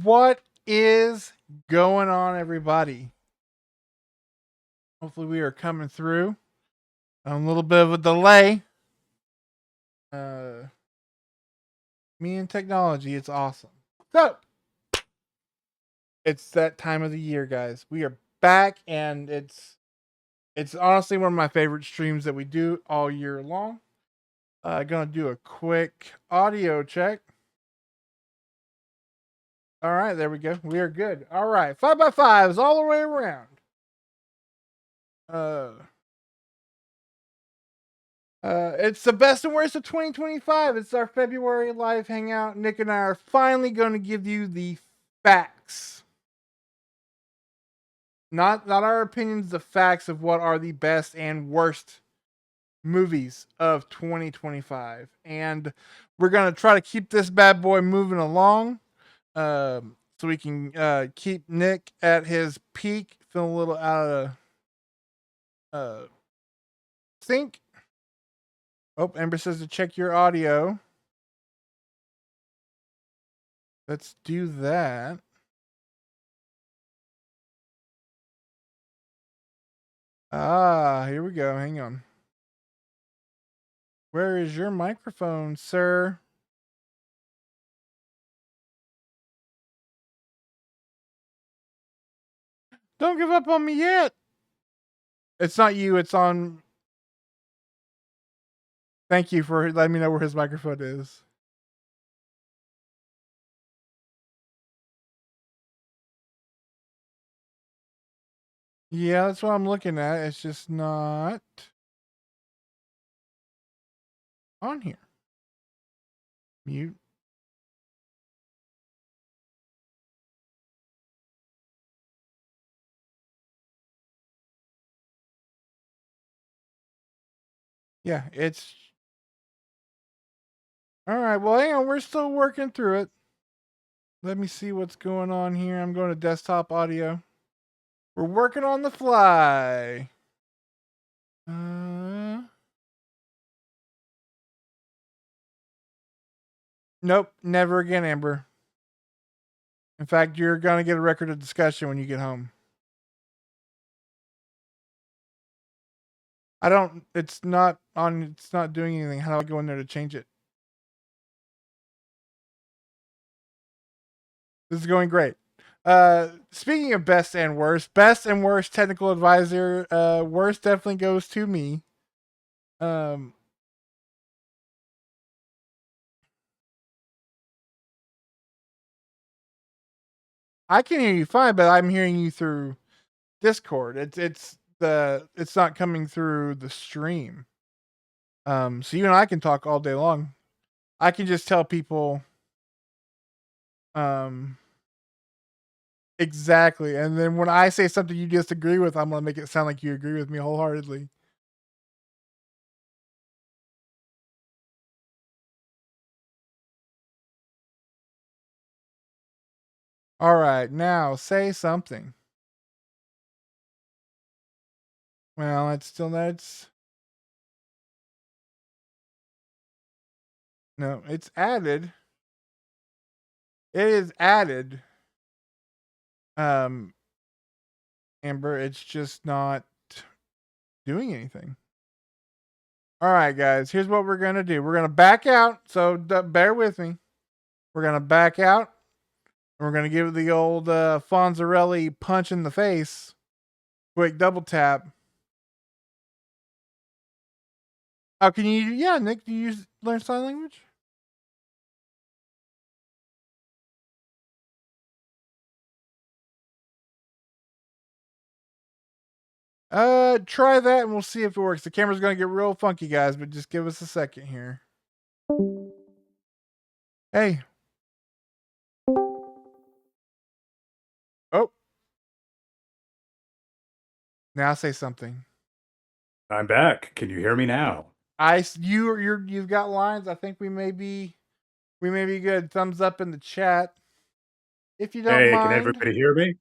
What is going on, everybody? Hopefully, we are coming through. A little bit of a delay. Me and technology, it's awesome. So, it's that time of the year, guys. We are back, and it's honestly one of my favorite streams that we do all year long. Gonna do a quick audio check. All right, there we go. We are good. All right, 5x5s all the way around. It's the best and worst of 2025. It's our February live hangout. Nick and I are finally going to give you the facts. Not our opinions, the facts of what are the best and worst movies of 2025. And we're going to try to keep this bad boy moving along. So we can keep Nick at his peak, feeling a little out of sync. Oh, Ember says to check your audio. Let's do that. Here we go. Hang on. Where is your microphone, sir? Don't give up on me yet. It's not you, it's on. Thank you for letting me know where his microphone is. Yeah, that's what I'm looking at. It's just not on here. Mute. Yeah, it's. All right, well, hang on. We're still working through it. Let me see what's going on here. I'm going to desktop audio. We're working on the fly. Nope, never again, Amber. In fact, you're going to get a record of discussion when you get home. It's not doing anything. How do I go in there to change it? This is going great. Speaking of best and worst technical advisor, worst definitely goes to me. I can hear you fine, but I'm hearing you through Discord. It's not coming through the stream. So you and I can talk all day long. I can just tell people exactly, and then when I say something you disagree with, I'm gonna make it sound like you agree with me wholeheartedly. All right, now say something. Well, it's no, it's added. It is added. Amber, it's just not doing anything. All right, guys, here's what we're gonna do. We're gonna back out. So bear with me. We're gonna back out. And we're gonna give it the old Fonzarelli punch in the face. Quick double tap. Oh, can you? Yeah, Nick, do you learn sign language? Try that and we'll see if it works. The camera's gonna get real funky, guys, but just give us a second here. Hey. Oh. Now say something. I'm back. Can you hear me now? You've got lines. I think we may be good. Thumbs up in the chat. If you don't mind. Can everybody hear me?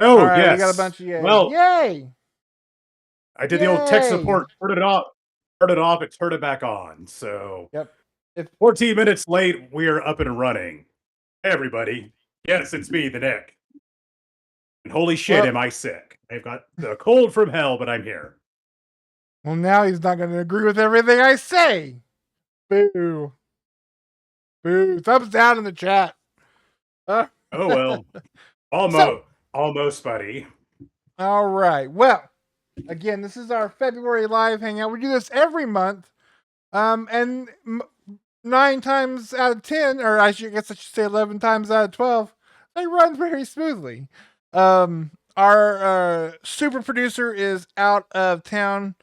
Oh, all right, yes. we got a bunch of yay. Well, Yay! I did the old tech Yay! support, turn it off, and turn it back on. So Yep. If 14 minutes late, we are up and running. Hey, everybody. Yes, it's me, the Nick. And holy shit, well, am I sick. I've got the cold from hell, but I'm here. well, now he's not going to agree with everything I say. Boo. Boo. Thumbs down in the chat. Uh, Oh, well. so, Almost, buddy. all right. Well, again, this is our February live hangout. We do this every month. And 9 times out of 10, or guess I should say 11 times out of 12, they run very smoothly. Our super producer is out of town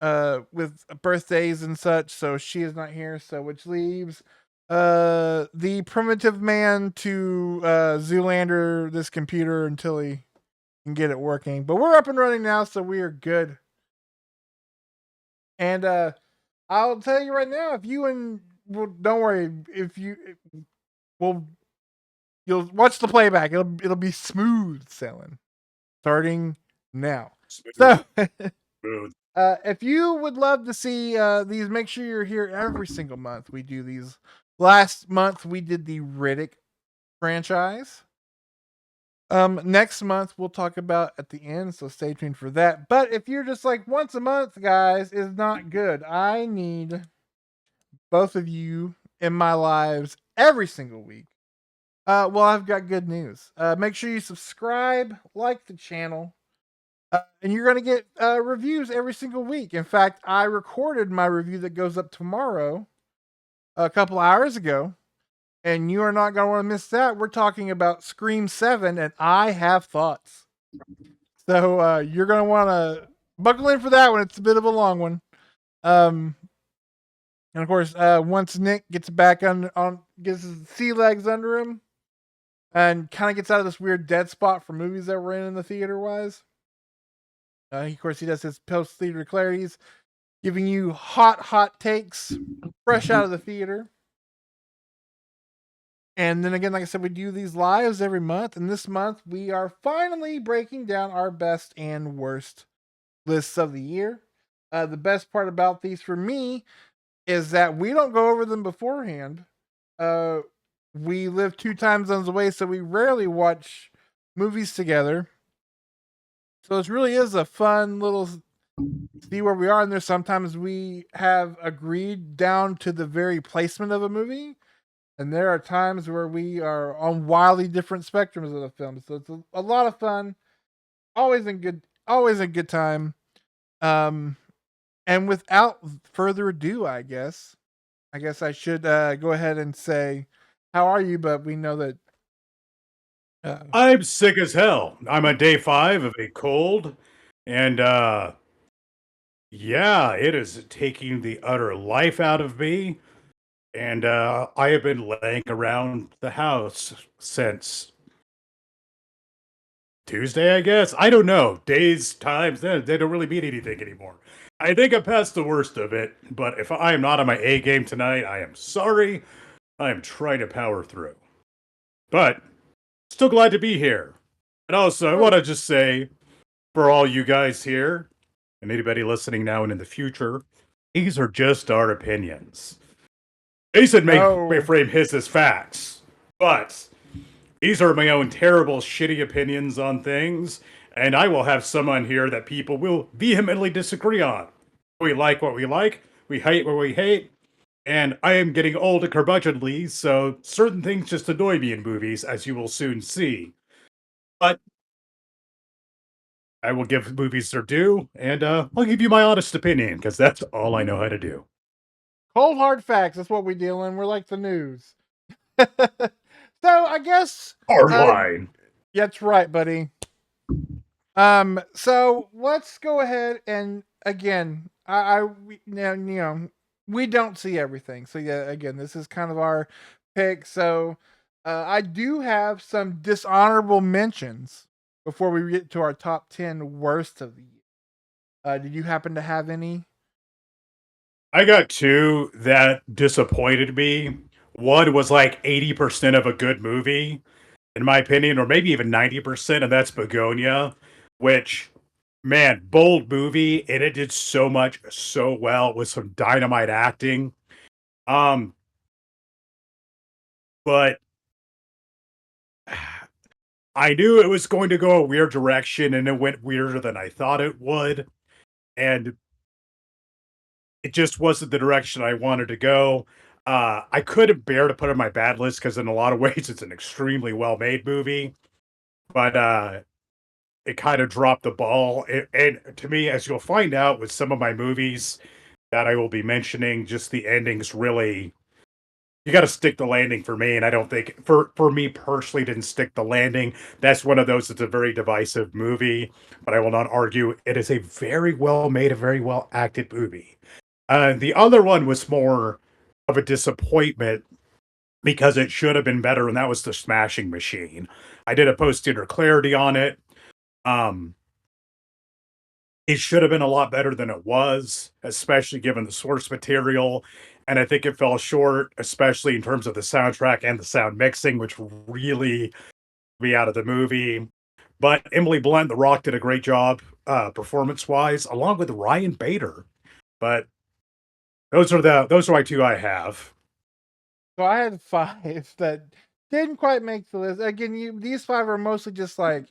with birthdays and such, so she is not here. So which leaves the primitive man to Zoolander this computer until he can get it working. But we're up and running now, so we are good. And I'll tell you right now, if you and well, don't worry, if you well, you'll watch the playback. It'll be smooth sailing, starting now. Smooth, So, smooth. if you would love to see these, make sure you're here every single month. We do these. Last month we did the Riddick franchise. Next month we'll talk about at the end, so stay tuned for that. But if you're just like once a month, guys, is not good. I need both of you in my lives every single week. Well, I've got good news. Make sure you subscribe, like the channel, and you're going to get reviews every single week. In fact, I recorded my review that goes up tomorrow a couple hours ago, and you are not going to want to miss that. We're talking about Scream 7, and I have thoughts. So you're going to want to buckle in for that one. It's a bit of a long one. And of course, once Nick gets back on gets his sea legs under him, and kind of gets out of this weird dead spot for movies that we're in the theater wise. Of course, he does his post theater clarities, giving you hot takes, fresh out of the theater. And then again, like I said, we do these lives every month, and this month we are finally breaking down our best and worst lists of the year. The best part about these for me is that we don't go over them beforehand. We live 2 time zones away, so we rarely watch movies together. So it really is a fun little see where we are. And there's sometimes we have agreed down to the very placement of a movie, and there are times where we are on wildly different spectrums of the film. So it's a lot of fun. Always a good time. And without further ado, I guess I should go ahead and say, how are you? But we know that I'm sick as hell. I'm on day 5 of a cold, and yeah, it is taking the utter life out of me. And I have been laying around the house since Tuesday, I guess. I don't know. Days, times, they don't really mean anything anymore. I think I'm past the worst of it, but if I am not on my A game tonight, I am sorry. I am trying to power through. But still glad to be here. And also, I want to just say, for all you guys here, and anybody listening now and in the future, these are just our opinions. Jason may frame his as facts, but these are my own terrible, shitty opinions on things, and I will have some on here that people will vehemently disagree on. We like what we like, we hate what we hate, and I am getting old and curmudgeonly, so certain things just annoy me in movies, as you will soon see. But I will give movies their due, and I'll give you my honest opinion, because that's all I know how to do. cold hard facts. That's what we deal in. We're like the news. So I guess Hardline. That's right, buddy. So let's go ahead and again, we don't see everything. So yeah, again, this is kind of our pick. So I do have some dishonorable mentions before we get to our top 10 worst of the year. Did you happen to have any? I got 2 that disappointed me. One was like 80% of a good movie, in my opinion, or maybe even 90%, and that's Begonia, which Man, bold movie, and it did so much so well with some dynamite acting. Um, but I knew it was going to go a weird direction, and it went weirder than I thought it would, and it just wasn't the direction I wanted to go. I couldn't bear to put it on my bad list because in a lot of ways it's an extremely well-made movie, but it kind of dropped the ball. And to me, as you'll find out with some of my movies that I will be mentioning, just the endings really you got to stick the landing for me. And I don't think for me personally didn't stick the landing. That's one of those. It's a very divisive movie, but I will not argue. It is a very well made, a very well acted movie. The other one was more of a disappointment because it should have been better, and that was the Smashing Machine. I did a post dinner clarity on it. Um, it should have been a lot better than it was, especially given the source material. And I think it fell short, especially in terms of the soundtrack and the sound mixing, which really be out of the movie. But Emily Blunt, The Rock, did a great job performance wise, along with Ryan Bader. But those are my two I have. So I had 5 that didn't quite make the list. Again, these 5 are mostly just like,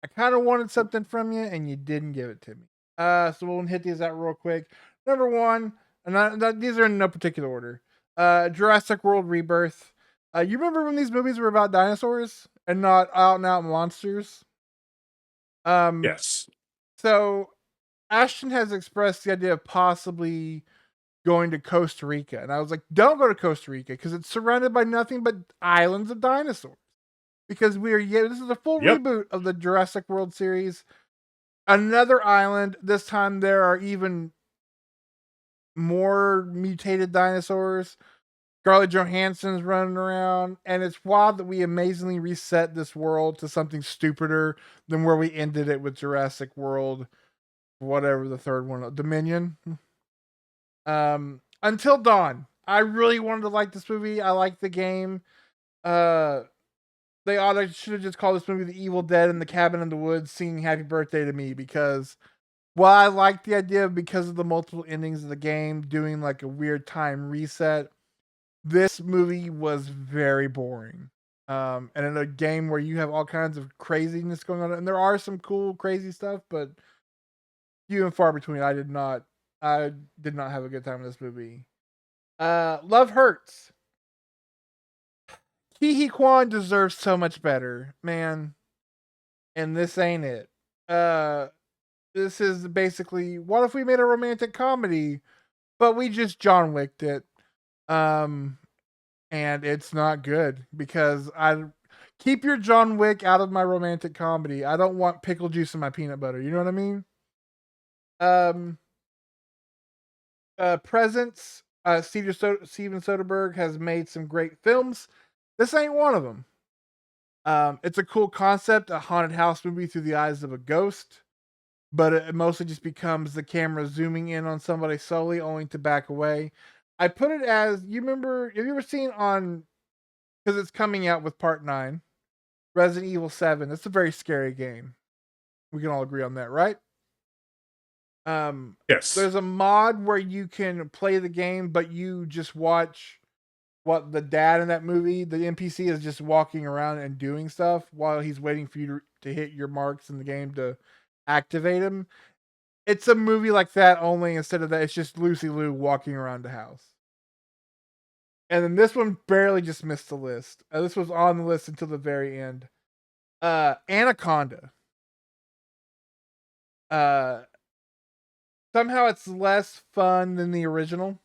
I kind of wanted something from you and you didn't give it to me. So we'll hit these out real quick. Number 1, and these are in no particular order. Jurassic World Rebirth. You remember when these movies were about dinosaurs and not out and out monsters? Um, Yes. so Ashton has expressed the idea of possibly going to Costa Rica. And I was like, don't go to Costa Rica because it's surrounded by nothing but islands of dinosaurs. Because this is a full Yep. reboot of the Jurassic World series. Another island. This time there are even more mutated dinosaurs. Scarlett Johansson's running around, and it's wild that we amazingly reset this world to something stupider than where we ended it with Jurassic World, whatever the third one, Dominion. Until Dawn. I really wanted to like this movie. I like the game. Uh, they should have just called this movie The Evil Dead in the Cabin in the Woods singing Happy Birthday to Me because while I like the idea of because of the multiple endings of the game doing like a weird time reset, this movie was very boring. And in a game where you have all kinds of craziness going on, and there are some cool, crazy stuff, but few and far between. I did not have a good time in this movie. Love Hurts. Ki Hee Kwan deserves so much better, man. And this ain't it. Uh, this is basically what if we made a romantic comedy, but we just John Wicked it. Um, and it's not good because I keep your John Wick out of my romantic comedy. I don't want pickle juice in my peanut butter. You know what I mean? Um, Presents. Steven Soderbergh has made some great films. This ain't one of them. It's a cool concept, a haunted house movie through the eyes of a ghost, but it mostly just becomes the camera zooming in on somebody slowly, only to back away. I put it as you remember. Have you ever seen on because it's coming out with Part 9, Resident Evil 7? It's a very scary game. We can all agree on that, right? Um, Yes. there's a mod where you can play the game, but you just watch what the dad in that movie, the NPC is just walking around and doing stuff while he's waiting for you to hit your marks in the game to activate him. It's a movie like that, only instead of that, it's just Lucy Liu walking around the house. And then this one barely just missed the list. This was on the list until the very end. Anaconda. Uh, somehow it's less fun than the original,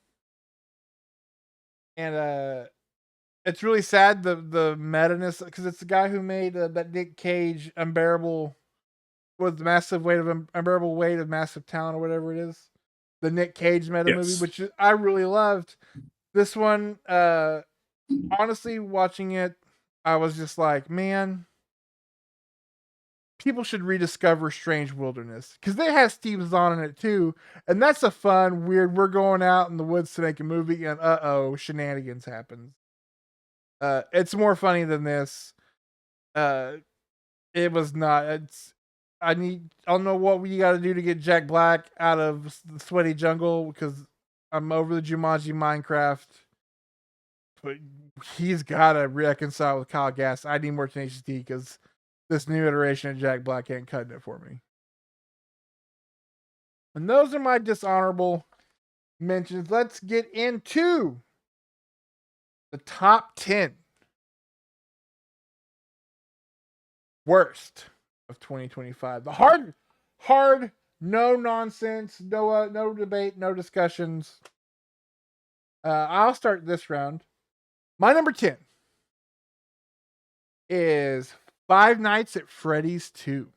and it's really sad the meta ness because it's the guy who made that Nick Cage unbearable with massive weight of unbearable weight of massive talent or whatever it is. The Nick Cage meta movie, Yes. which I really loved. This one, honestly, watching it, I was just like, man, people should rediscover Strange Wilderness because they have Steve Zahn in it too, and that's a fun, weird. We're going out in the woods to make a movie, and shenanigans happens. It's more funny than this. Uh, it was not. I don't know what we got to do to get Jack Black out of the sweaty jungle because I'm over the Jumanji Minecraft. But he's got to reconcile with Kyle Gass. I need more Tenacious D because this new iteration of Jack Black ain't cutting it for me. And those are my dishonorable mentions. Let's get into the top 10 worst of 2025. The hard, no nonsense, no debate, no discussions. I'll start this round. My number 10 is Five Nights at Freddy's 2.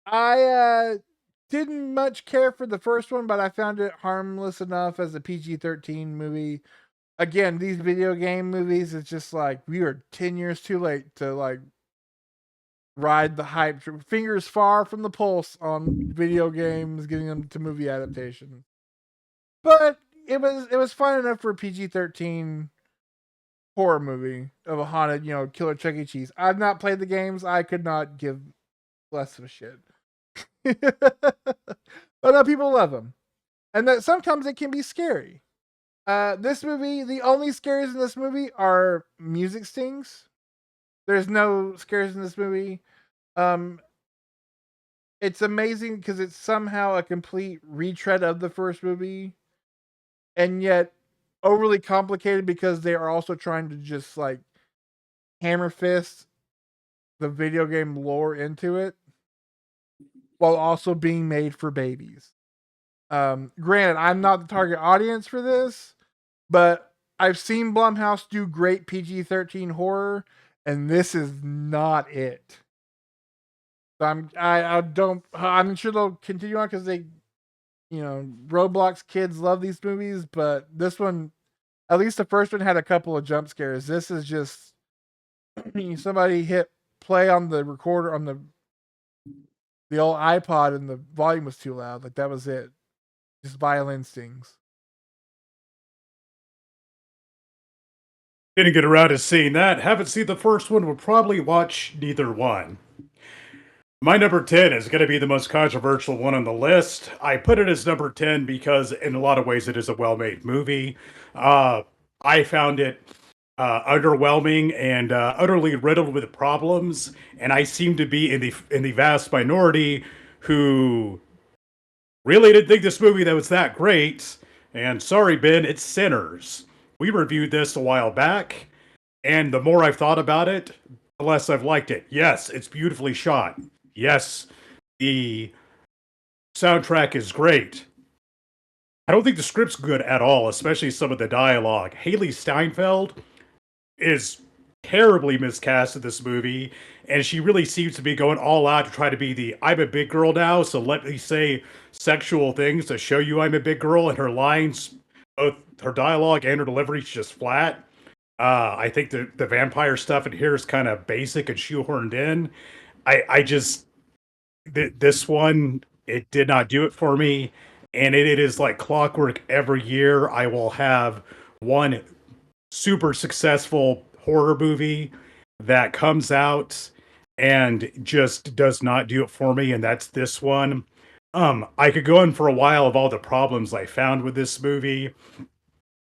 I didn't much care for the first one, but I found it harmless enough as a PG-13 movie. Again, these video game movies, it's just like we are 10 years too late to like ride the hype. Fingers far from the pulse on video games, getting them to movie adaptations. But it was fun enough for a PG-13 horror movie of a haunted, killer Chuck E. Cheese. I've not played the games. I could not give less of a shit. But no, people love them, and that sometimes it can be scary. This movie, the only scares in this movie are music stings. There's no scares in this movie. Um, it's amazing because it's somehow a complete retread of the first movie, and yet overly complicated because they are also trying to just like hammer fist the video game lore into it while also being made for babies. Granted, I'm not the target audience for this, but I've seen Blumhouse do great PG-13 horror, and this is not it. So I'm sure they'll continue on because they, Roblox kids love these movies, but this one, at least the first one had a couple of jump scares. This is just somebody hit play on the recorder on the old iPod and the volume was too loud. Like that was it. Just violin stings. Didn't get around to seeing that. Haven't seen the first one. Would probably watch neither one. My number 10 is going to be the most controversial one on the list. I put it as number 10 because, in a lot of ways, it is a well made movie. I found it underwhelming and utterly riddled with problems, and I seem to be in the vast minority who really didn't think this movie that was that great. And sorry, Ben, it's Sinners. We reviewed this a while back, and the more I've thought about it, the less I've liked it. Yes, it's beautifully shot. Yes, the soundtrack is great. I don't think the script's good at all, especially some of the dialogue. Haley Steinfeld is terribly miscast in this movie, and she really seems to be going all out to try to be the I'm a big girl now, so let me say sexual things to show you I'm a big girl, and her lines, both her dialogue and her delivery, is just flat. I think the vampire stuff in here is kind of basic and shoehorned in. I just this one, it did not do it for me, and it is like clockwork. Every year I will have one super successful horror movie that comes out and just does not do it for me, and that's this one. I could go on for a while of all the problems I found with this movie,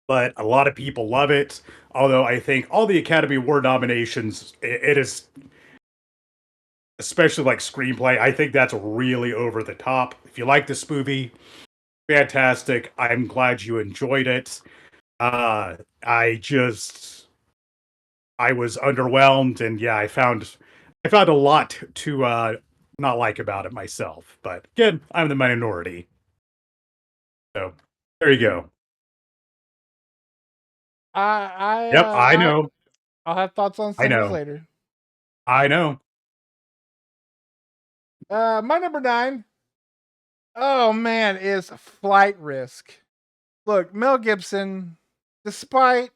but a lot of people love it. Although I think all the Academy Award nominations, it is, especially like screenplay, I think that's really over the top. If you like this movie, fantastic. I'm glad you enjoyed it. Uh, I just I was underwhelmed, and yeah, I found a lot to not like about it myself. But again, I'm the minority, so there you go. I I Yep, uh I I know, I'll have thoughts on I Sinners know, later. I know. My number 9. Oh man, is Flight Risk. Look, Mel Gibson, despite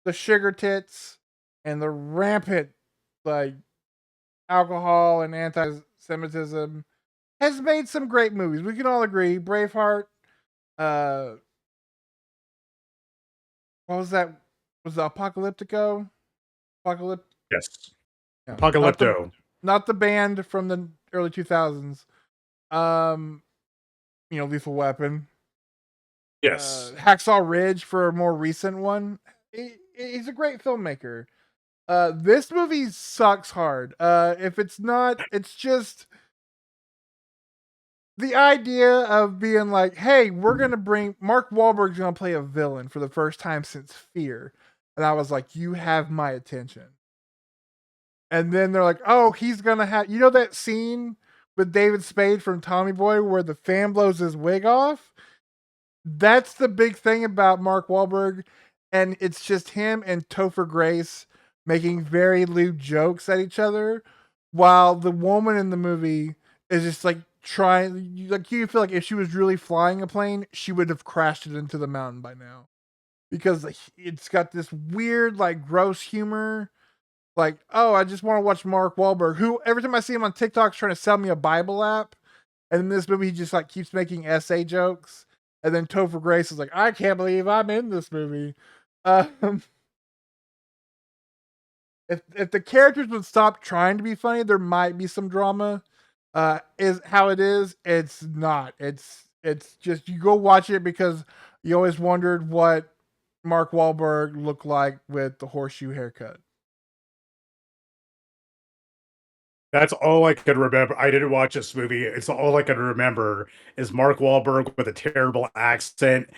the sugar tits and the rampant like alcohol and anti-Semitism, has made some great movies. We can all agree. Braveheart. Uh, what was that? Was it Apocalyptico? Apocalypse. Yes, Yeah, not the Apocalypto. not the band from the early 2000s. Um, Lethal Weapon. Yes. Hacksaw Ridge for a more recent one. He's a great filmmaker. This movie sucks hard. If it's not, it's just the idea of being like, hey, we're gonna bring Mark Wahlberg's gonna play a villain for the first time since Fear, and I was like, you have my attention. And then they're like, oh, he's gonna have, that scene with David Spade from Tommy Boy where the fan blows his wig off. That's the big thing about Mark Wahlberg, and it's just him and Topher Grace making very lewd jokes at each other, while the woman in the movie is just like trying. Like you feel like if she was really flying a plane, she would have crashed it into the mountain by now, because like, it's got this weird, like gross humor. Like, oh, I just want to watch Mark Wahlberg, who every time I see him on TikTok is trying to sell me a Bible app, and in this movie he just like keeps making essay jokes. And then Topher Grace is like, I can't believe I'm in this movie. Um, if the characters would stop trying to be funny, there might be some drama. Is how it is. It's not. It's just you go watch it because you always wondered what Mark Wahlberg looked like with the horseshoe haircut. That's all I could remember. I didn't watch this movie. It's all I could remember is Mark Wahlberg with a terrible accent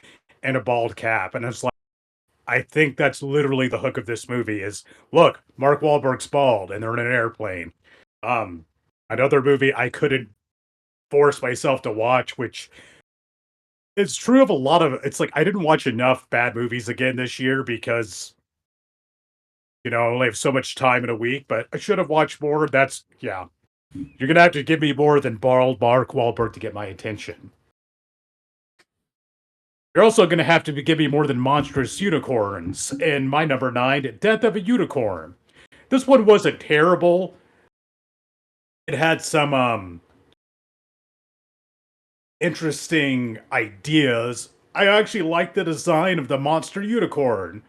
and a bald cap. And it's like, I think that's literally the hook of this movie is look, Mark Wahlberg's bald and they're in an airplane. Um, Another movie I couldn't force myself to watch, which is true of a lot of it's like I didn't watch enough bad movies again this year because I only have so much time in a week, but I should have watched more. That's yeah. You're gonna have to give me more than bald Mark Wahlberg to get my attention. You're also gonna have to give me more than monstrous unicorns. In my number 9, Death of a Unicorn. This one wasn't terrible. It had some interesting ideas. I actually liked the design of the monster unicorn.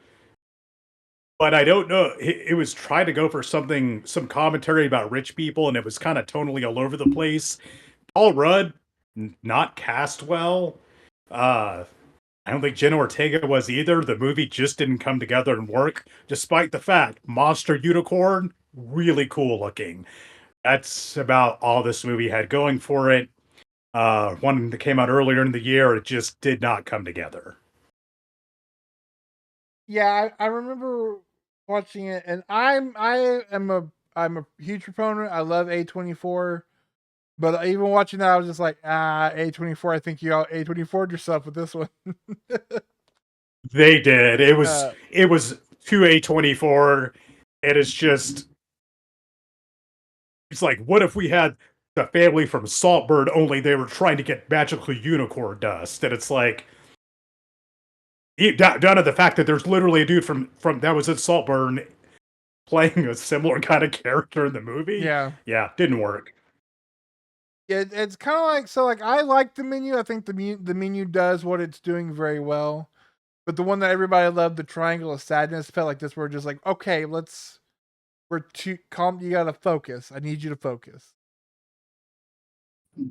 But I don't know. It was trying to go for some commentary about rich people, and it was kind of tonally all over the place. Paul Rudd, not cast well. Uh, I don't think Jenna Ortega was either. The movie just didn't come together and work, despite the fact Monster Unicorn, really cool looking. That's about all this movie had going for it. One that came out earlier in the year, it just did not come together. Yeah, I remember watching it, and I'm a huge proponent. I love A24, but even watching that, I was just like, A24. I think you all A24'd yourself with this one. They did. It was uh, it was 2A24. It is just it's like what if we had the family from Saltburn only they were trying to get magical unicorn dust, and it's like down to the fact that there's literally a dude from that was in Saltburn playing a similar kind of character in the movie. yeah, Yeah, didn't work. yeah. It's kind of like, so. Like, I like the menu. I think the menu does what it's doing very well. But the one that everybody loved, the Triangle of Sadness, felt like this. We're just like, okay, we're too calm. You gotta focus. I need you to focus.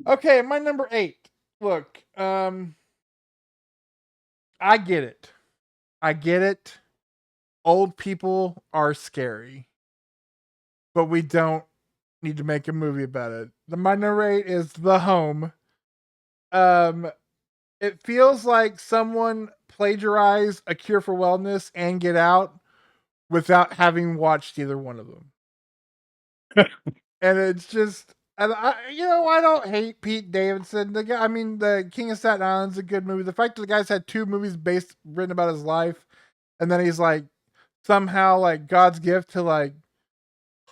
Okay, my number 8. Look, I get it. I get it. Old people are scary, but we don't need to make a movie about it. My number 8 is The Home. Um, it feels like someone plagiarized A Cure for Wellness and Get Out without having watched either one of them. And it's just, and I don't hate Pete Davidson. The guy, I mean, the King of Staten Island's a good movie. The fact that the guy's had 2 movies written about his life, and then he's like somehow like God's gift to like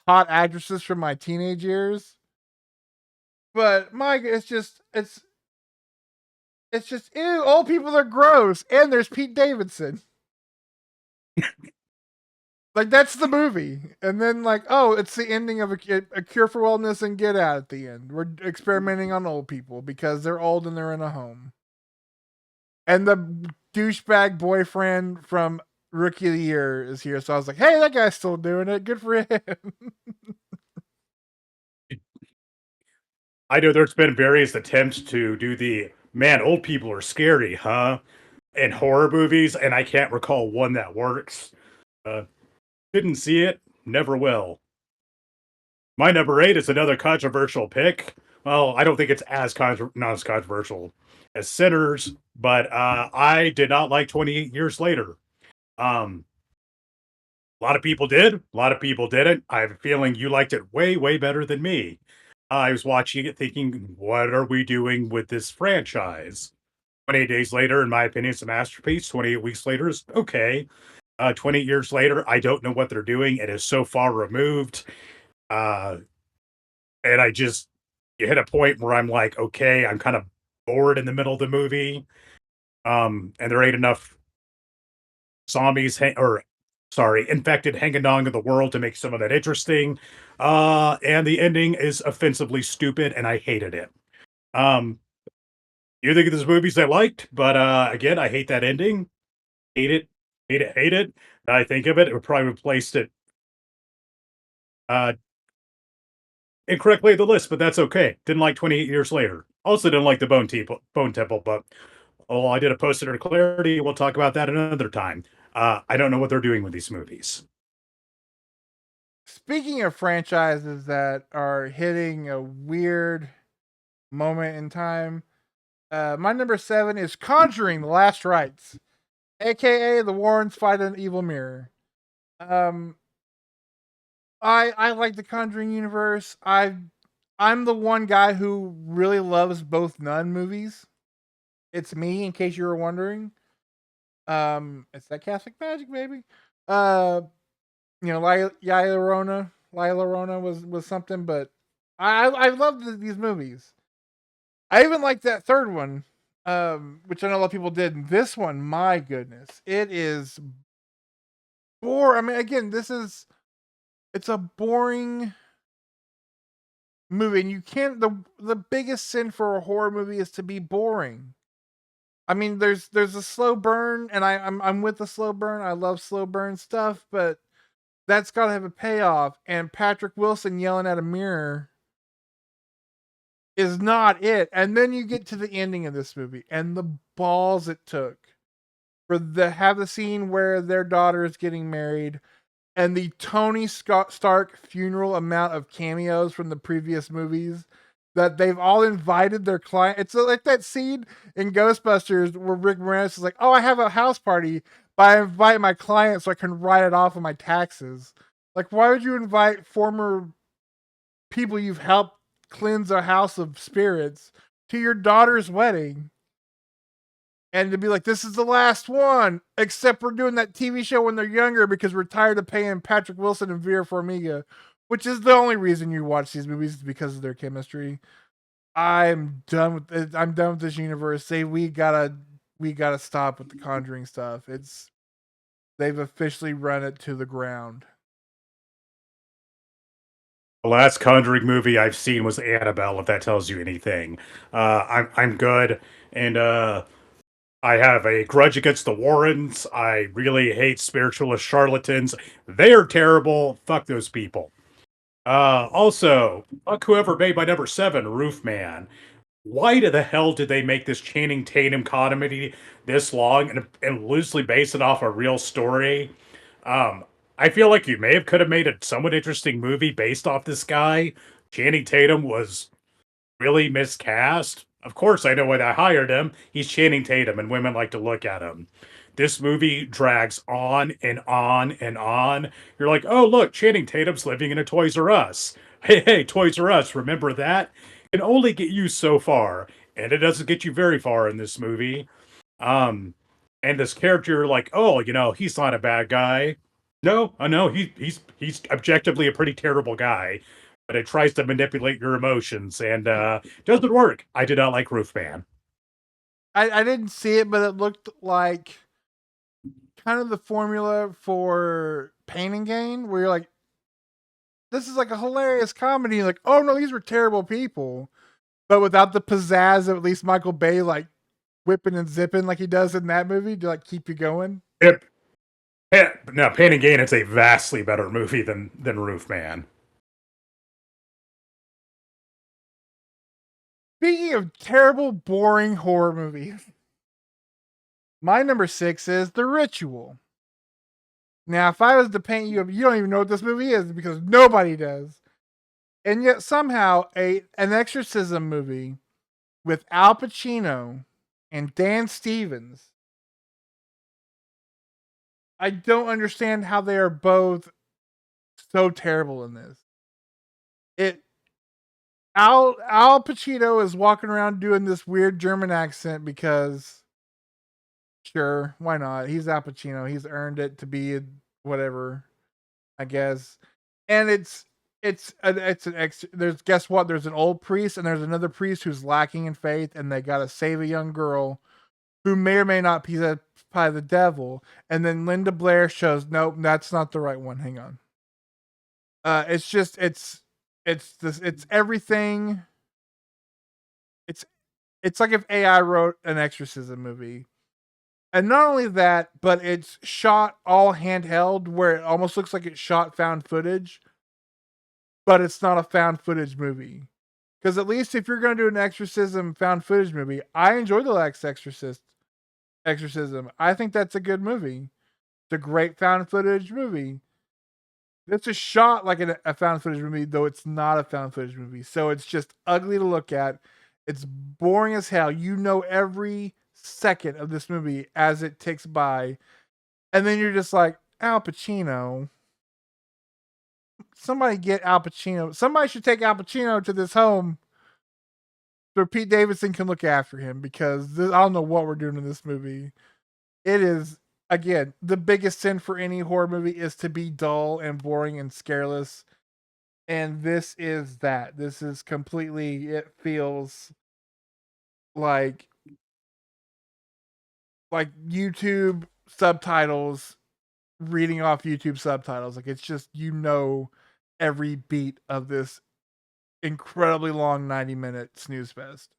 hot actresses from my teenage years. But Mike, it's just ew. Old people are gross, and there's Pete Davidson. Like, that's the movie, and then like, oh, it's the ending of a Cure for Wellness and Get Out at the end. We're experimenting on old people because they're old and they're in a home. And the douchebag boyfriend from Rookie of the Year is here, so I was like, hey, that guy's still doing it. Good for him. I know there's been various attempts to do the man, old people are scary, huh? In horror movies, and I can't recall one that works. Uh, didn't see it, never will. My number eight is another controversial pick. Well, I don't think it's as not as controversial as Sinners, but I did not like 28 Years Later. Um, a lot of people did, a lot of people didn't. I have a feeling you liked it way, way better than me. I was watching it thinking, what are we doing with this franchise? 28 Days Later, in my opinion, is a masterpiece. 28 Weeks Later is okay. 28 Years Later, I don't know what they're doing. It is so far removed. Uh, and I just you hit a point where I'm like, okay, I'm kind of bored in the middle of the movie. And there ain't enough zombies or sorry, infected hanging on to the world to make some of that interesting. And the ending is offensively stupid, and I hated it. Um, you think of these movies I liked, but again, I hate that ending. Hate it, hate it, hate it. I think of it, it would probably replaced it uh incorrectly on the list, but that's okay. Didn't like 28 Years Later. Also didn't like the Bone Temple, but oh, I did a post it clarity. We'll talk about that another time. I don't know what they're doing with these movies. Speaking of franchises that are hitting a weird moment in time, my number 7 is Conjuring: The Last Rites, aka The Warrens Fight an Evil Mirror. Um, I like the Conjuring universe. I'm the one guy who really loves both Nun movies. It's me, in case you were wondering. It's that Catholic magic, baby. Uh, Lila Rona was something, but I love these movies. I even like that third one, which I know a lot of people did. And this one, my goodness, it is bore. I mean, again, it's a boring movie, and you can't. The biggest sin for a horror movie is to be boring. I mean, there's a slow burn, and I'm with the slow burn. I love slow burn stuff, but that's got to have a payoff. And Patrick Wilson yelling at a mirror is not it. And then you get to the ending of this movie, and the balls it took for the have the scene where their daughter is getting married, and the Tony Stark funeral amount of cameos from the previous movies that they've all invited their client. It's like that scene in Ghostbusters where Rick Moranis is like, "Oh, I have a house party, but I invite my client so I can write it off of my taxes." Like, why would you invite former people you've helped cleanse a house of spirits to your daughter's wedding? And to be like, this is the last one, except we're doing that TV show when they're younger because we're tired of paying Patrick Wilson and Vera Farmiga, which is the only reason you watch these movies is because of their chemistry. I'm done with it. I'm done with this universe. We gotta stop with the Conjuring stuff. They've officially run it to the ground. The last Conjuring movie I've seen was Annabelle, if that tells you anything. I'm good, and I have a grudge against the Warrens. I really hate spiritualist charlatans. They are terrible. Fuck those people. Also, fuck whoever made my number seven, Roof Man. Why the hell did they make this Channing Tatum comedy this long and loosely base it off a real story? Um, I feel like you may have could have made a somewhat interesting movie based off this guy. Channing Tatum was really miscast. Of course, I know why they hired him. He's Channing Tatum, and women like to look at him. This movie drags on and on and on. You're like, oh, look, Channing Tatum's living in a Toys R Us. Hey, hey, Toys R Us, remember that? Can only get you so far, and it doesn't get you very far in this movie. Um, and this character, like, oh, he's not a bad guy. No, I know he's objectively a pretty terrible guy, but it tries to manipulate your emotions and doesn't work. I did not like Roofman. I didn't see it, but it looked like kind of the formula for Pain and Gain, where you're like, this is like a hilarious comedy. Like, oh no, these were terrible people, but without the pizzazz of at least Michael Bay, like whipping and zipping like he does in that movie to like keep you going. It, now, Pain and Gain is a vastly better movie than Roofman. Speaking of terrible, boring horror movies, my number 6 is The Ritual. Now, if I was to paint you, you don't even know what this movie is because nobody does. And yet somehow an exorcism movie with Al Pacino and Dan Stevens. I don't understand how they are both so terrible in this. It Al Pacino is walking around doing this weird German accent because sure, why not? He's Al Pacino. He's earned it to be whatever, I guess. And it's an ex. There's guess what? There's an old priest and there's another priest who's lacking in faith, and they got to save a young girl who may or may not be the devil. And then Linda Blair shows, nope, that's not the right one. Hang on. It's just it's everything. It's it's like if AI wrote an exorcism movie. And not only that, but it's shot all handheld where it almost looks like it's shot found footage, but it's not a found footage movie. Because at least if you're going to do an exorcism found footage movie, I enjoy the last Exorcism. I think that's a good movie. It's a great found footage movie. It's a shot like a found footage movie, though it's not a found footage movie. So it's just ugly to look at. It's boring as hell. You know every second of this movie as it ticks by. And then you're just like, Al Pacino. Somebody get Al Pacino. Somebody should take Al Pacino to this home so Pete Davidson can look after him because I don't know what we're doing in this movie. It is, again, the biggest sin for any horror movie is to be dull and boring and scareless. And this is that. This is completely, it feels like YouTube subtitles, reading off YouTube subtitles. Like it's just, every beat of this incredibly long 90-minute snooze fest.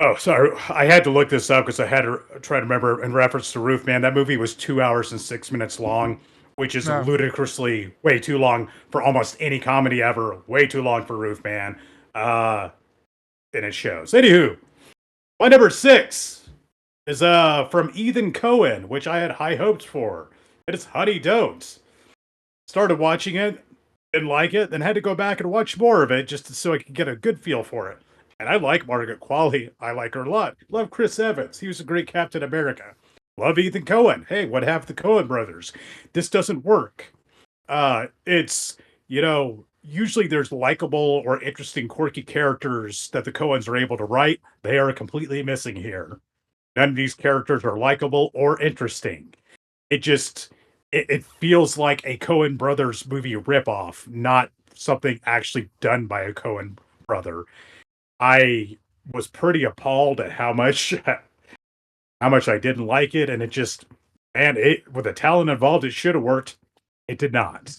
Oh, sorry. I had to look this up because I had to try to remember in reference to Roof Man. That movie was 2 hours and 6 minutes long, which is No. ludicrously way too long for almost any comedy ever. Way too long for Roof Man. And it shows. Anywho, my number 6 is from Ethan Cohen, which I had high hopes for. It is Honey Don't. Started watching it, didn't like it, then had to go back and watch more of it just so I could get a good feel for it. And I like Margaret Qualley. I like her a lot. Love Chris Evans. He was a great Captain America. Love Ethan Cohen. Hey, what have the Cohen brothers? This doesn't work. It's, usually there's likable or interesting, quirky characters that the Coens are able to write. They are completely missing here. None of these characters are likable or interesting. It just, it feels like a Coen Brothers movie ripoff, not something actually done by a Coen brother. I was pretty appalled at how much I didn't like it, and it just, man, it with the talent involved, it should have worked. It did not.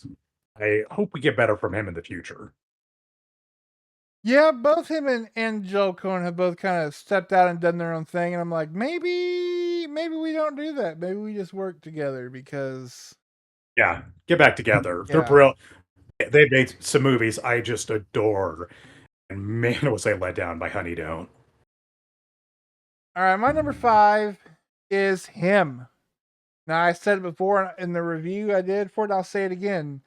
I hope we get better from him in the future. Yeah, both him and Joel Cohen have both kind of stepped out and done their own thing, and I'm like, maybe we don't do that. Maybe we just work together because Yeah, get back together. They're yeah. brilliant. They made some movies I just adore, and man, was I let down by Honey Don't. All right, my number 5 is him. Now I said it before in the review I did for it. I'll say it again.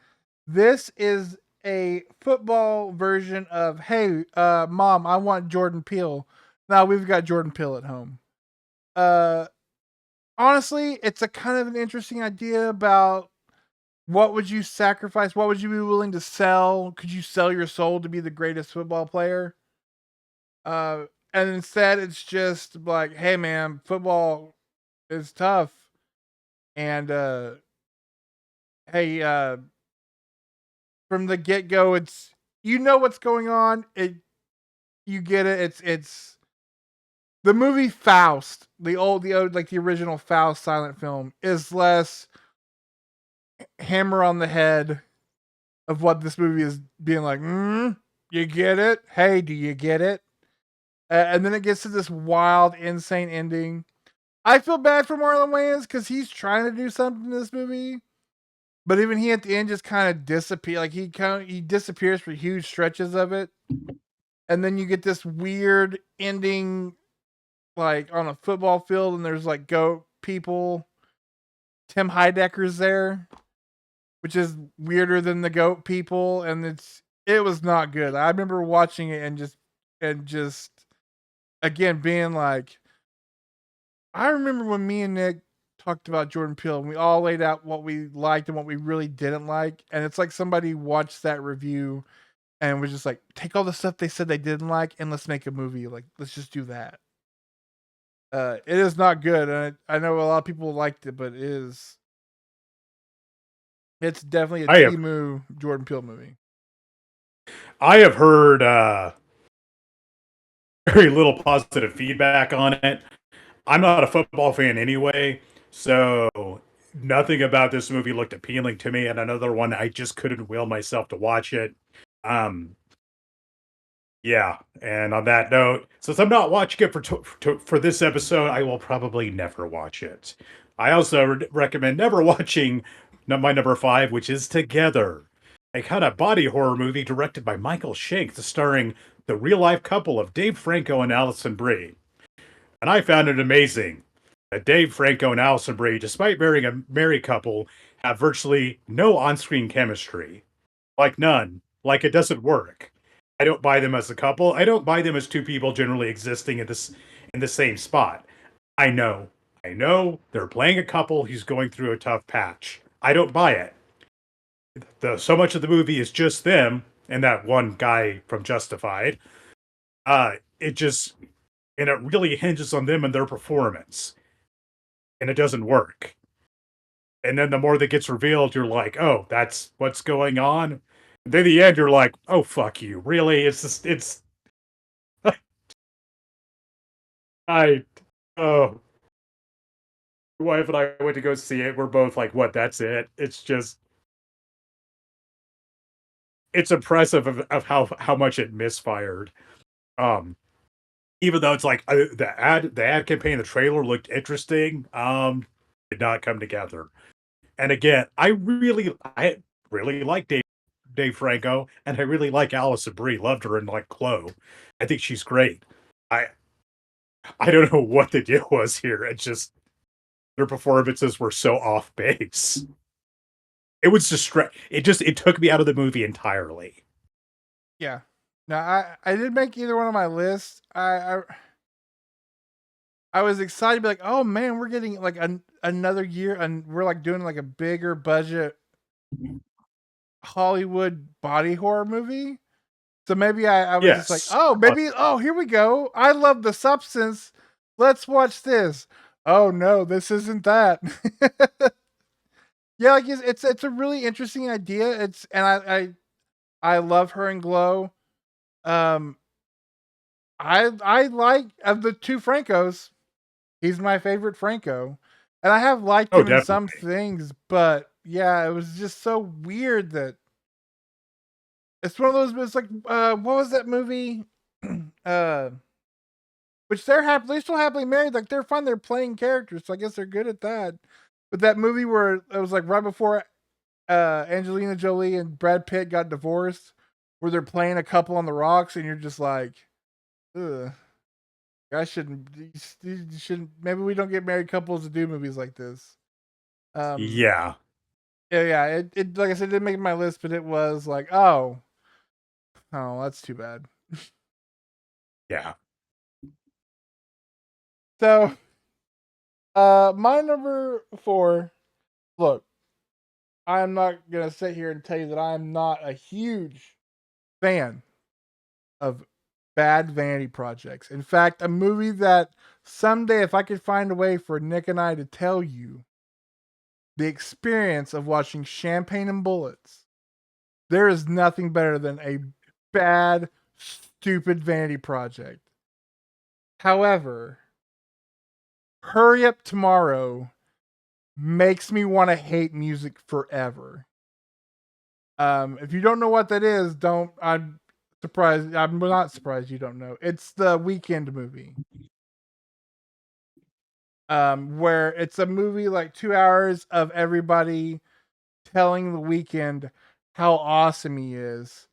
This is a football version of Hey, Mom, I want Jordan Peele. Now we've got Jordan Peele at home. Uh, Honestly, it's a kind of an interesting idea about what would you sacrifice? What would you be willing to sell? Could you sell your soul to be the greatest football player? Uh, and instead, it's just like, hey, man, football is tough, and hey, from the get go, it's what's going on. You get it. It's the movie Faust, the old like the original Faust silent film is less hammer on the head of what this movie is being like. You get it? Hey, do you get it? And then it gets to this wild, insane ending. I feel bad for Marlon Wayans because he's trying to do something in this movie, But even he at the end just kind of disappear. Like he disappears for huge stretches of it, and then you get this weird ending, like on a football field, and there's like goat people. Tim Heidecker's there, which is weirder than the goat people, and it was not good. I remember watching it and just again being like, I remember when me and Nick talked about Jordan Peele, and we all laid out what we liked and what we really didn't like, and it's like somebody watched that review and was just like, take all the stuff they said they didn't like and let's make a movie. Like, let's just do that. It is not good, and I know a lot of people liked it, but it's definitely a I have Timu Jordan Peele movie. I have heard very little positive feedback on it. I'm not a football fan anyway, so nothing about this movie looked appealing to me. And another one, I just couldn't will myself to watch it. Um, yeah. And on that note, since I'm not watching it for this episode, I will probably never watch it. I also recommend never watching my number five, which is Together, a kind of body horror movie directed by Michael Shanks, starring the real life couple of Dave Franco and Allison Brie. And I found it amazing that Dave Franco and Allison Brie, despite marrying a married couple, have virtually no on screen chemistry. Like none. Like it doesn't work. I don't buy them as a couple. I don't buy them as two people generally existing in the same spot. I know. I know they're playing a couple who's going through a tough patch. I don't buy it. So much of the movie is just them and that one guy from Justified. It just and it really hinges on them and their performance, and it doesn't work. And then the more that gets revealed, you're like, oh, that's what's going on. And then at the end, you're like, oh, fuck you, really? It's just it's I oh, my wife and I went to go see it. We're both like, what? That's it. It's just it's impressive of how much it misfired. Um, Even though it's like the ad campaign, the trailer looked interesting. Did not come together. And again, I really like Dave Franco, and I really like Allison Brie. Loved her in like Chloe. I think she's great. I I don't know what the deal was here. It's just their performances were so off base. It was it took me out of the movie entirely. Yeah. No, I did make either one of my lists. I was excited to be like, oh man, we're getting like another year, and we're like doing like a bigger budget Hollywood body horror movie. So maybe I was just like, Yes. oh, maybe, oh, here we go. I love the substance. Let's watch this. Oh no, this isn't that. Yeah, like it's a really interesting idea. It's and I love her in Glow. Um, I like of the two Francos, he's my favorite Franco, and I have liked Oh, him in some definitely. things, but yeah, it was just so weird that it's one of those. It's like what was that movie? uh Which they're still happily married, like, they're fun, they're playing characters, so I guess they're good at that. But that movie where it was, like, right before, Angelina Jolie and Brad Pitt got divorced, where they're playing a couple on the rocks, and you're just like, "Ugh, I shouldn't you shouldn't maybe we don't get married couples to do movies like this." Um, Yeah. yeah, it like I said, it didn't make my list, but it was like, "Oh, that's too bad." Yeah. So, my number 4, look, I'm not gonna sit here and tell you that I'm not a huge fan of bad vanity projects. In fact, a movie that someday, if I could find a way for Nick and I to tell you the experience of watching Champagne and Bullets, there is nothing better than a bad, stupid vanity project. However, Hurry Up Tomorrow makes me want to hate music forever. If you don't know what that is, don't. I'm surprised. I'm not surprised you don't know. It's the Weekend movie. Where it's a movie like 2 hours of everybody telling The Weeknd how awesome he is.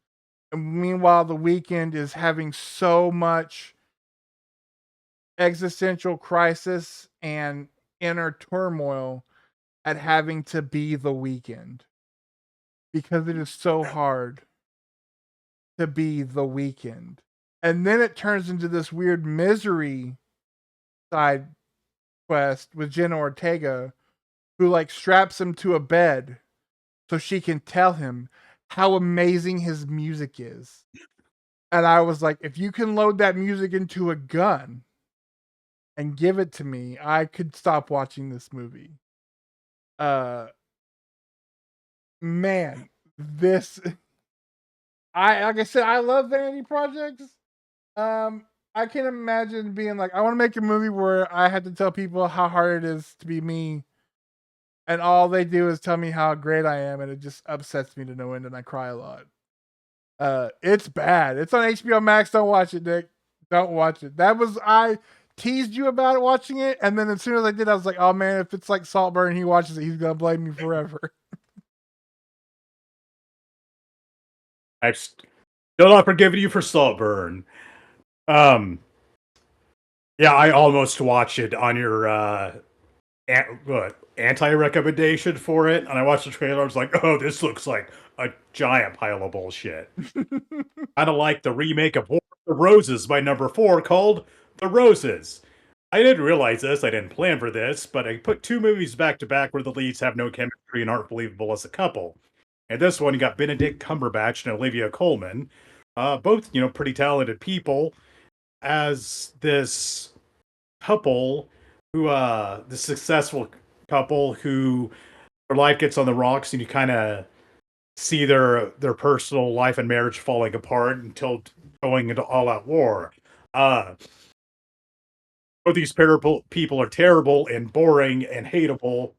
And meanwhile, The Weeknd is having so much existential crisis and inner turmoil at having to be The Weeknd because it is so hard to be The Weeknd. And then it turns into this weird misery side quest with Jenna Ortega, who like straps him to a bed so she can tell him how amazing his music is. And I was like, if you can load that music into a gun and give it to me, I could stop watching this movie. Uh Man, this I like I said, I love vanity projects. Um, I can imagine being like, I want to make a movie where I have to tell people how hard it is to be me, and all they do is tell me how great I am, and it just upsets me to no end, and I cry a lot. It's bad. It's on HBO Max. Don't watch it, Nick. Don't watch it. I teased you about it watching it, and then as soon as I did, I was like, oh man, if it's like Saltburn and he watches it, he's gonna blame me forever. I've still not forgiven you for Saltburn. Um, yeah, I almost watched it on your anti recommendation for it, and I watched the trailer. I was like, "Oh, this looks like a giant pile of bullshit." Kind of like the remake of War of the Roses by Number 4 called The Roses. I didn't realize this. I didn't plan for this, but I put two movies back to back where the leads have no chemistry and aren't believable as a couple. And this one, you got Benedict Cumberbatch and Olivia Colman, both pretty talented people, as this couple who the successful couple who their life gets on the rocks, and you kind of see their personal life and marriage falling apart until going into all out war. uh both these people are terrible and boring and hateable,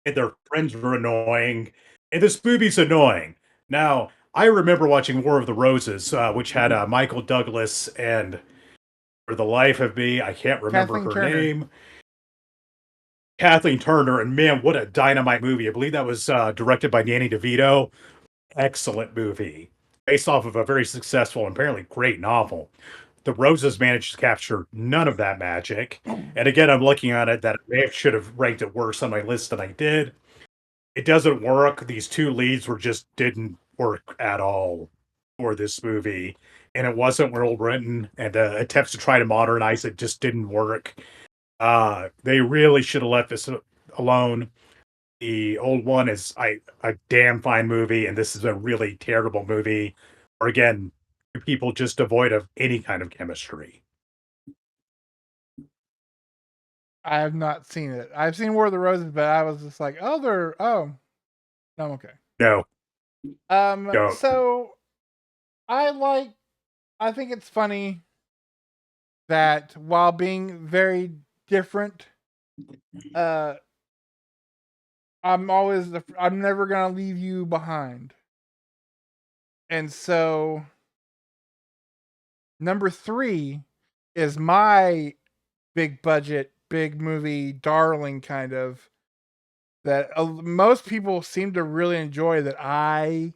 and their friends are annoying, and this movie's annoying. Now, I remember watching War of the Roses, which had Michael Douglas and, for the life of me, I can't remember Kathleen her Turner. name, Kathleen Turner, and man, what a dynamite movie. I believe that was directed by Danny DeVito. Excellent movie, based off of a very successful and apparently great novel. The Roses managed to capture none of that magic. And again, I'm looking at it that I should have ranked it worse on my list than I did. It doesn't work. These two leads didn't work at all for this movie. And it wasn't well written, and attempts to try to modernize it just didn't work. They really should have left this alone. The old one is a damn fine movie, and this is a really terrible movie. Or again, people just devoid of any kind of chemistry. I have not seen it. I've seen War of the Roses, but I was just like, no, I'm okay. No, don't. So I think it's funny that while being very different, uh, I'm never gonna leave you behind. And so number 3 is my big budget, big movie, darling kind of that most people seem to really enjoy that I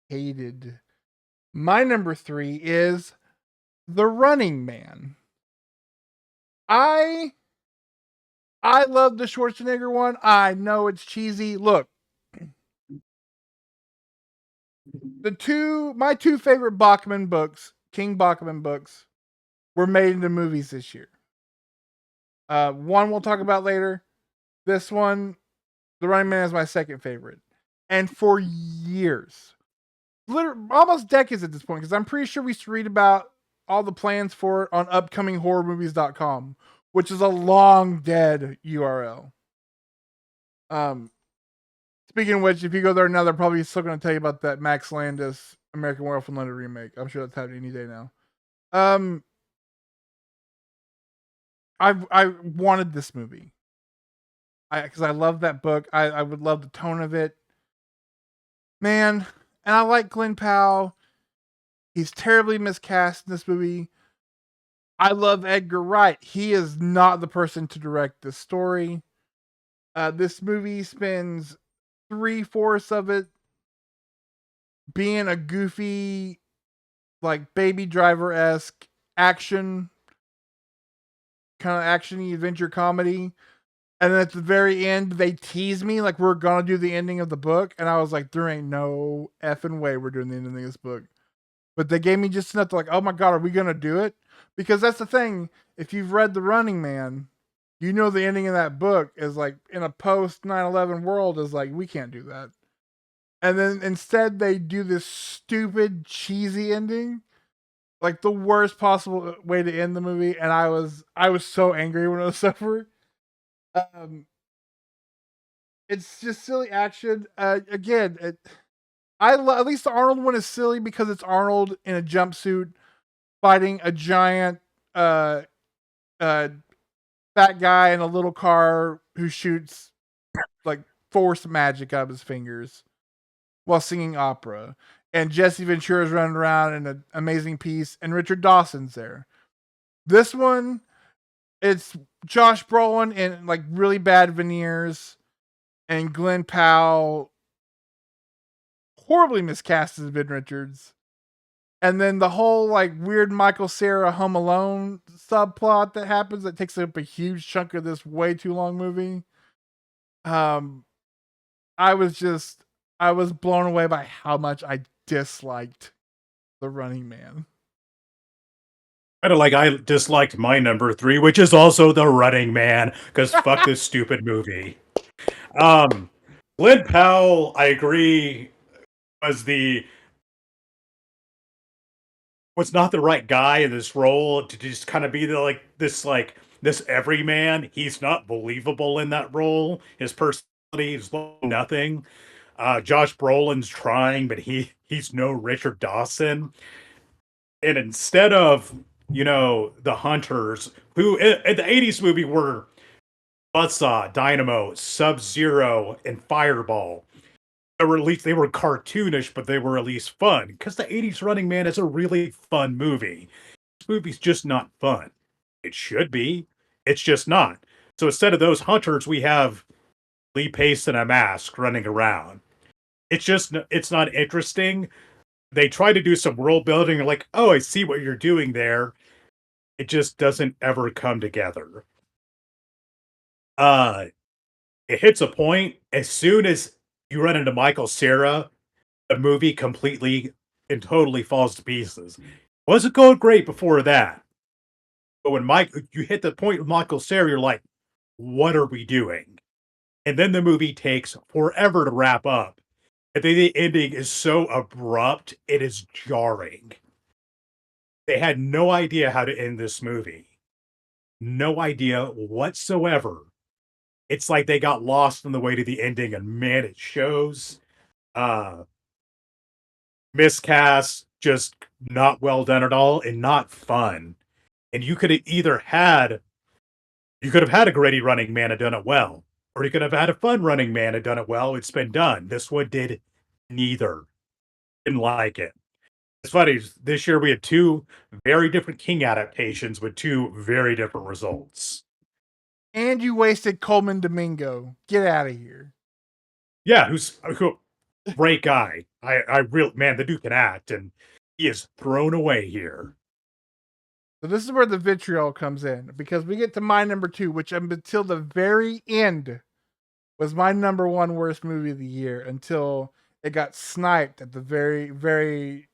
hated. My number 3 is The Running Man. I I love the Schwarzenegger one. I know it's cheesy. Look, my two favorite Bachman books, King Bachman books, were made into movies this year. One we'll talk about later. This one, The Running Man, is my second favorite. And for years, almost decades at this point, because I'm pretty sure we used to read about all the plans for it on upcominghorrormovies.com, which is a long dead URL. Speaking of which, if you go there now, they're probably still going to tell you about that Max Landis American Werewolf in London remake. I'm sure that's happening any day now. I wanted this movie because I love that book. I would love the tone of it, man. And I like Glenn Powell. He's terribly miscast in this movie. I love Edgar Wright. He is not the person to direct this story. This movie spends 3/4 of it being a goofy, like Baby Driver esque action, kind of actiony adventure comedy. And then at the very end, they tease me like we're gonna do the ending of the book, and I was like, "There ain't no effing way we're doing the ending of this book." But they gave me just enough to like, "Oh my god, are we gonna do it?" Because that's the thing. If you've read The Running Man, you know the ending of that book is like in a post 9/11 world is like we can't do that. And then instead they do this stupid cheesy ending, like the worst possible way to end the movie, and I was so angry when it was over. Um, it's just silly action. Again, at least the Arnold one is silly because it's Arnold in a jumpsuit fighting a giant uh uh fat guy in a little car who shoots like force magic out of his fingers while singing opera. And Jesse Ventura's running around in an amazing piece, and Richard Dawson's there. This one, it's Josh Brolin in like really bad veneers, and Glenn Powell horribly miscast as Ben Richards. And then the whole like weird Michael Cera Home Alone subplot that happens that takes up a huge chunk of this way too long movie. Um, I was just I was blown away by how much I disliked The Running Man. Kind of like I disliked my number three, which is also The Running Man, because fuck this stupid movie. Um, Glenn Powell, I agree, was the was not the right guy in this role to just kind of be the this everyman. He's not believable in that role. His personality is nothing. Josh Brolin's trying, but he's no Richard Dawson. And instead of the hunters who in the '80s movie were Buzzsaw, Dynamo, Sub Zero, and Fireball. Or at least they were cartoonish, but they were at least fun. Because the '80s Running Man is a really fun movie. This movie's just not fun. It should be. It's just not. So instead of those hunters, we have Lee Pace in a mask running around. It's not interesting. They try to do some world building, like, oh, I see what you're doing there. It just doesn't ever come together. Uh, it hits a point as soon as you run into Michael Cera, the movie completely and totally falls to pieces. Wasn't going great before that, but when you hit the point with Michael Cera, you're like, "What are we doing?" And then the movie takes forever to wrap up. And then the ending is so abrupt, it is jarring. They had no idea how to end this movie. No idea whatsoever. It's like they got lost on the way to the ending, and man, it shows. Uh, Miscast, just not well done at all, and not fun. And you could have had a gritty Running Man and done it well, or you could have had a fun Running Man and done it well. It's been done. This one did neither. Didn't like it. It's funny. This year we had two very different King adaptations with two very different results. And you wasted Coleman Domingo. Get out of here. Yeah, great guy. I real man, the dude can act, and he is thrown away here. So this is where the vitriol comes in because we get to my number two, which until the very end was my number one worst movie of the year until it got sniped at the very, very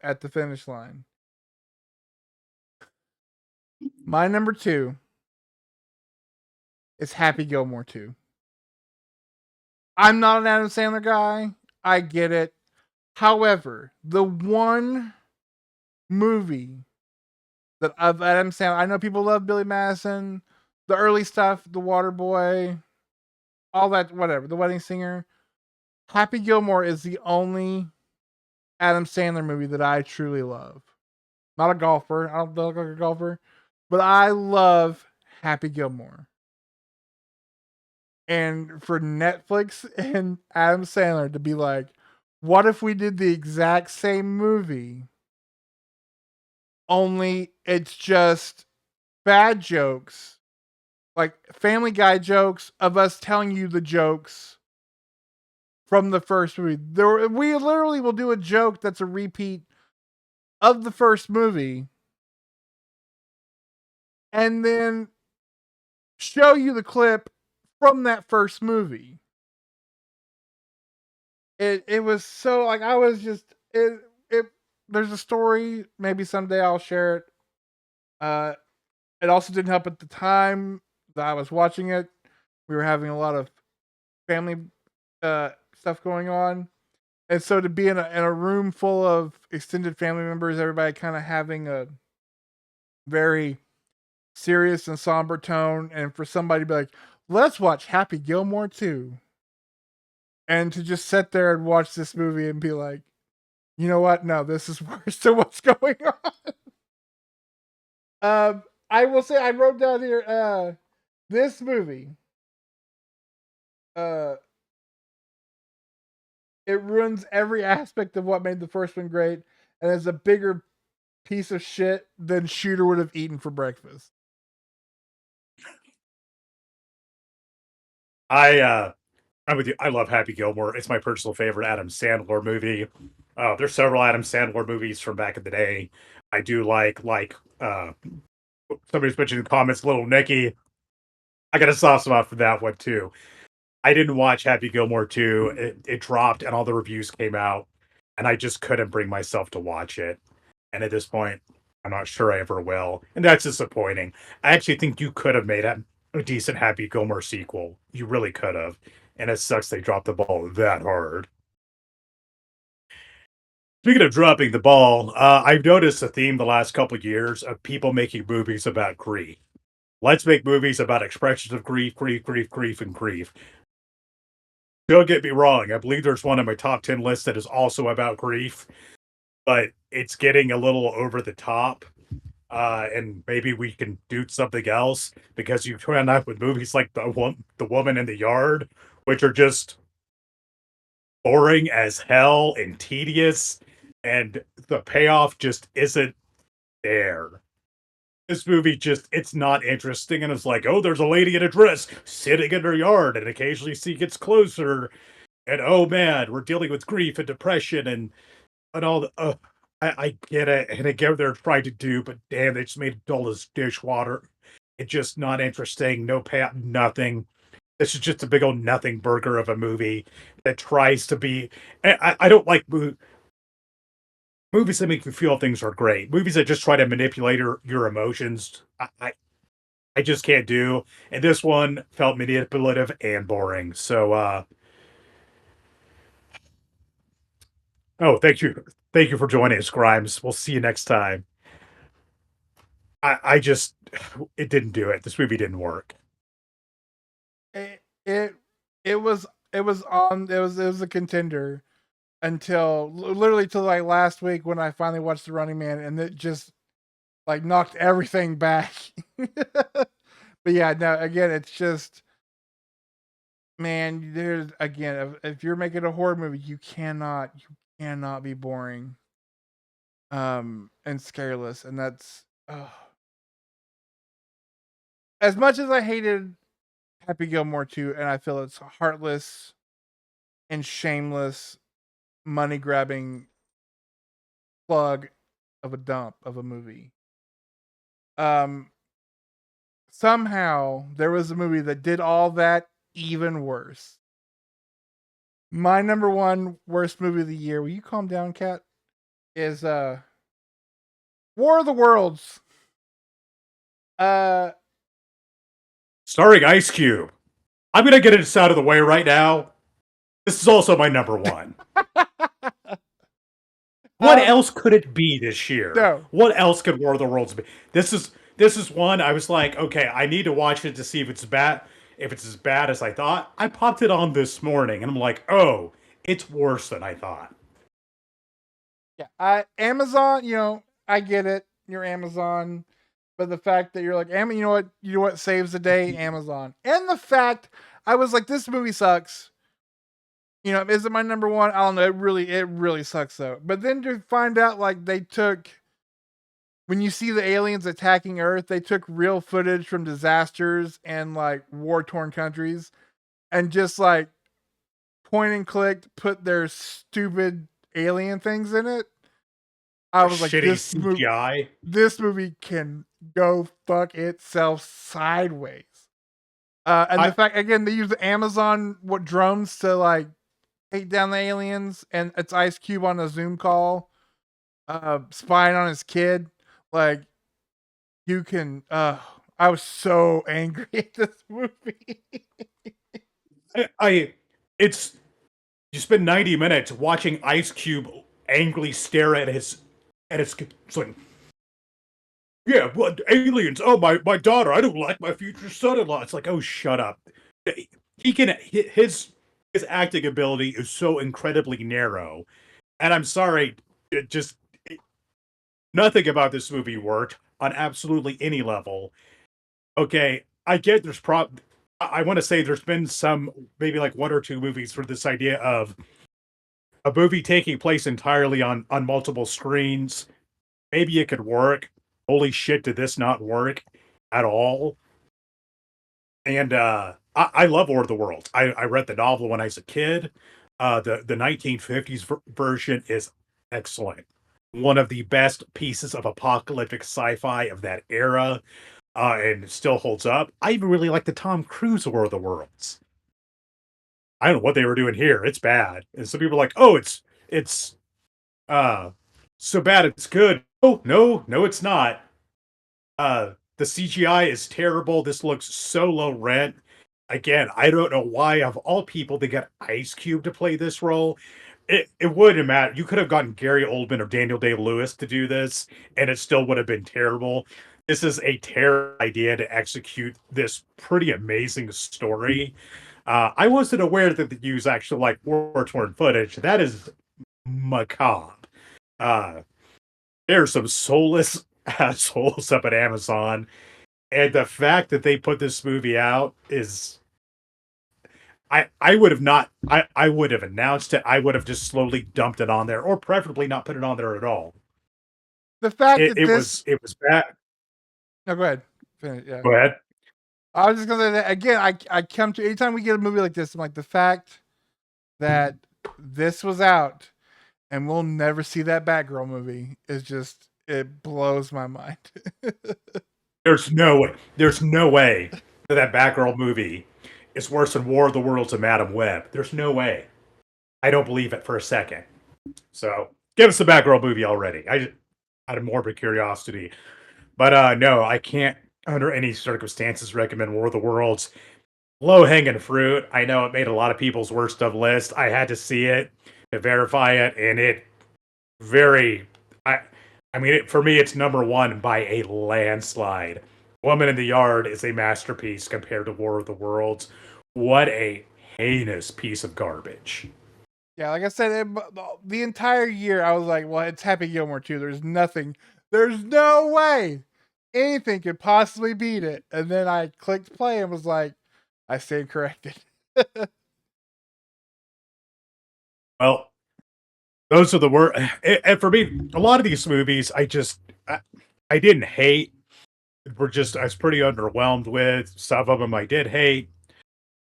at the finish line. My number two is Happy Gilmore 2. I'm not an Adam Sandler guy. I get it. However, the one movie that of Adam Sandler, I know people love Billy Madison, the early stuff, The Water Boy, all that, whatever, The Wedding Singer. Happy Gilmore is the only Adam Sandler movie that I truly love. Not a golfer. I don't look like a golfer, but I love Happy Gilmore. And for Netflix and Adam Sandler to be like, what if we did the exact same movie, only it's just bad jokes, like Family Guy jokes of us telling you the jokes from the first movie. We literally will do a joke that's a repeat of the first movie, and then show you the clip from that first movie. It was so like I was just it. There's a story. Maybe someday I'll share it. Uh, it also didn't help at the time that I was watching it. We were having a lot of family stuff going on, and so to be in a room full of extended family members, everybody kind of having a very serious and somber tone, and for somebody to be like, "Let's watch Happy Gilmore too," and to just sit there and watch this movie and be like, "You know what? No, this is worse than what's going on." I will say I wrote down here this movie. Uh, it ruins every aspect of what made the first one great, and is a bigger piece of shit than Shooter would have eaten for breakfast. I'm with you. I love Happy Gilmore. It's my personal favorite Adam Sandler movie. There's several Adam Sandler movies from back in the day. I do like somebody's mentioned in the comments, Little Nicky. I got a soft spot for that one too. I didn't watch Happy Gilmore 2. It dropped and all the reviews came out, and I just couldn't bring myself to watch it. And at this point, I'm not sure I ever will. And that's disappointing. I actually think you could have made a decent Happy Gilmore sequel. You really could have. And it sucks they dropped the ball that hard. Speaking of dropping the ball, I've noticed a theme the last couple of years of people making movies about grief. Let's make movies about expressions of grief, grief, grief, grief, and grief. Don't get me wrong. I believe there's one on my top 10 list that is also about grief, but it's getting a little over the top. And maybe we can do something else because you turn up with movies like the Woman in the Yard, which are just boring as hell and tedious, and the payoff just isn't there. This movie just it's not interesting, and it's like, oh, there's a lady in a dress sitting in her yard, and occasionally she gets closer, and oh man, we're dealing with grief and depression and all the I get it, and I get what they're trying to do, but damn, they just made it dull as dishwater. It's just not interesting, no payoff, nothing. This is just a big old nothing burger of a movie that tries to be. I don't like movies that make you feel things are great. Movies that just try to manipulate your emotions. I just can't do. And this one felt manipulative and boring. So, oh, thank you for joining us, Grimes. We'll see you next time. I just, it didn't do it. This movie didn't work. It it it was it was a contender until literally till like last week when I finally watched The Running Man, and it just like knocked everything back. But yeah, no, again, it's just man, there's again, if you're making a horror movie, you cannot be boring, and scareless, and that's as much as I hated Happy Gilmore 2, and I feel it's heartless and shameless, money grabbing plug of a dump of a movie. Um, Somehow there was a movie that did all that even worse. My number one worst movie of the year. Will you calm down, Cat? Is War of the Worlds. Uh Starring Ice Cube. I'm gonna get this out of the way right now. This is also my number one. What um else could it be this year? no. What else could War of the Worlds be? This is one I was like, okay, I need to watch it to see if it's as bad as I thought. I popped it on this morning and I'm like, oh, it's worse than I thought. Yeah, Amazon, I get it. You're Amazon, but the fact that you're like, you know what saves the day, Amazon, and the fact I was like, this movie sucks. Is it my number one? I don't know. It really sucks though. But then to find out, like, they took when you see the aliens attacking Earth, they took real footage from disasters and like war torn countries, and just like point and clicked, put their stupid alien things in it, I was like, Shitty CGI. this movie can go fuck itself sideways. And the I fact again they use the Amazon drones to like take down the aliens, and it's Ice Cube on a Zoom call, spying on his kid. Like you can, I was so angry at this movie. I it's you spend 90 minutes watching Ice Cube angrily stare at his it's like, yeah, what aliens? Oh, my daughter. I don't like my future son-in-law. It's like, oh, shut up. He can his acting ability is so incredibly narrow, and I'm sorry, it just nothing about this movie worked on absolutely any level. Okay, I get there's I want to say there's been some maybe like one or two movies for this idea of a movie taking place entirely on multiple screens. Maybe it could work. Holy shit, did this not work at all? And I love War of the Worlds. I read the novel when I was a kid. The 1950s version is excellent. One of the best pieces of apocalyptic sci-fi of that era, and it still holds up. I even really like the Tom Cruise War of the Worlds. I don't know what they were doing here. It's bad, and some people are like, "Oh, it's uh so bad it's good." Oh, no, it's not. The CGI is terrible. This looks so low rent. Again, I don't know why, of all people, they got Ice Cube to play this role. It wouldn't matter. You could have gotten Gary Oldman or Daniel Day-Lewis to do this, and it still would have been terrible. This is a terrible idea to execute this pretty amazing story. I wasn't aware that they use actual like war-torn footage. That is macabre. Uh, there's some soulless assholes up at Amazon, and the fact that they put this movie out is I would have not I would have announced it. I would have just slowly dumped it on there, or preferably not put it on there at all. The fact It that it was this, it was bad. no, go ahead. Finish, yeah. Go ahead. I was just gonna say that again. I come to anytime we get a movie like this, I'm like the fact that this was out and we'll never see that Batgirl movie is just it blows my mind. There's no way that Batgirl movie is worse than War of the Worlds and Madam Web. There's no way. I don't believe it for a second. So give us the Batgirl movie already. I just out of morbid curiosity. But no, I can't under any circumstances recommend War of the Worlds. Low hanging fruit. I know it made a lot of people's worst of list. I had to see it to verify it, and it very. I I mean, for me, it's number one by a landslide. Woman in the Yard is a masterpiece compared to War of the Worlds. What a heinous piece of garbage. Yeah, like I said, the entire year I was like, well, it's Happy Gilmore too. There's no way anything could possibly beat it. And then I clicked play and was like, I stand corrected. Well, those are the worst. And for me, a lot of these movies, I didn't hate. I was pretty underwhelmed with. Some of them I did hate.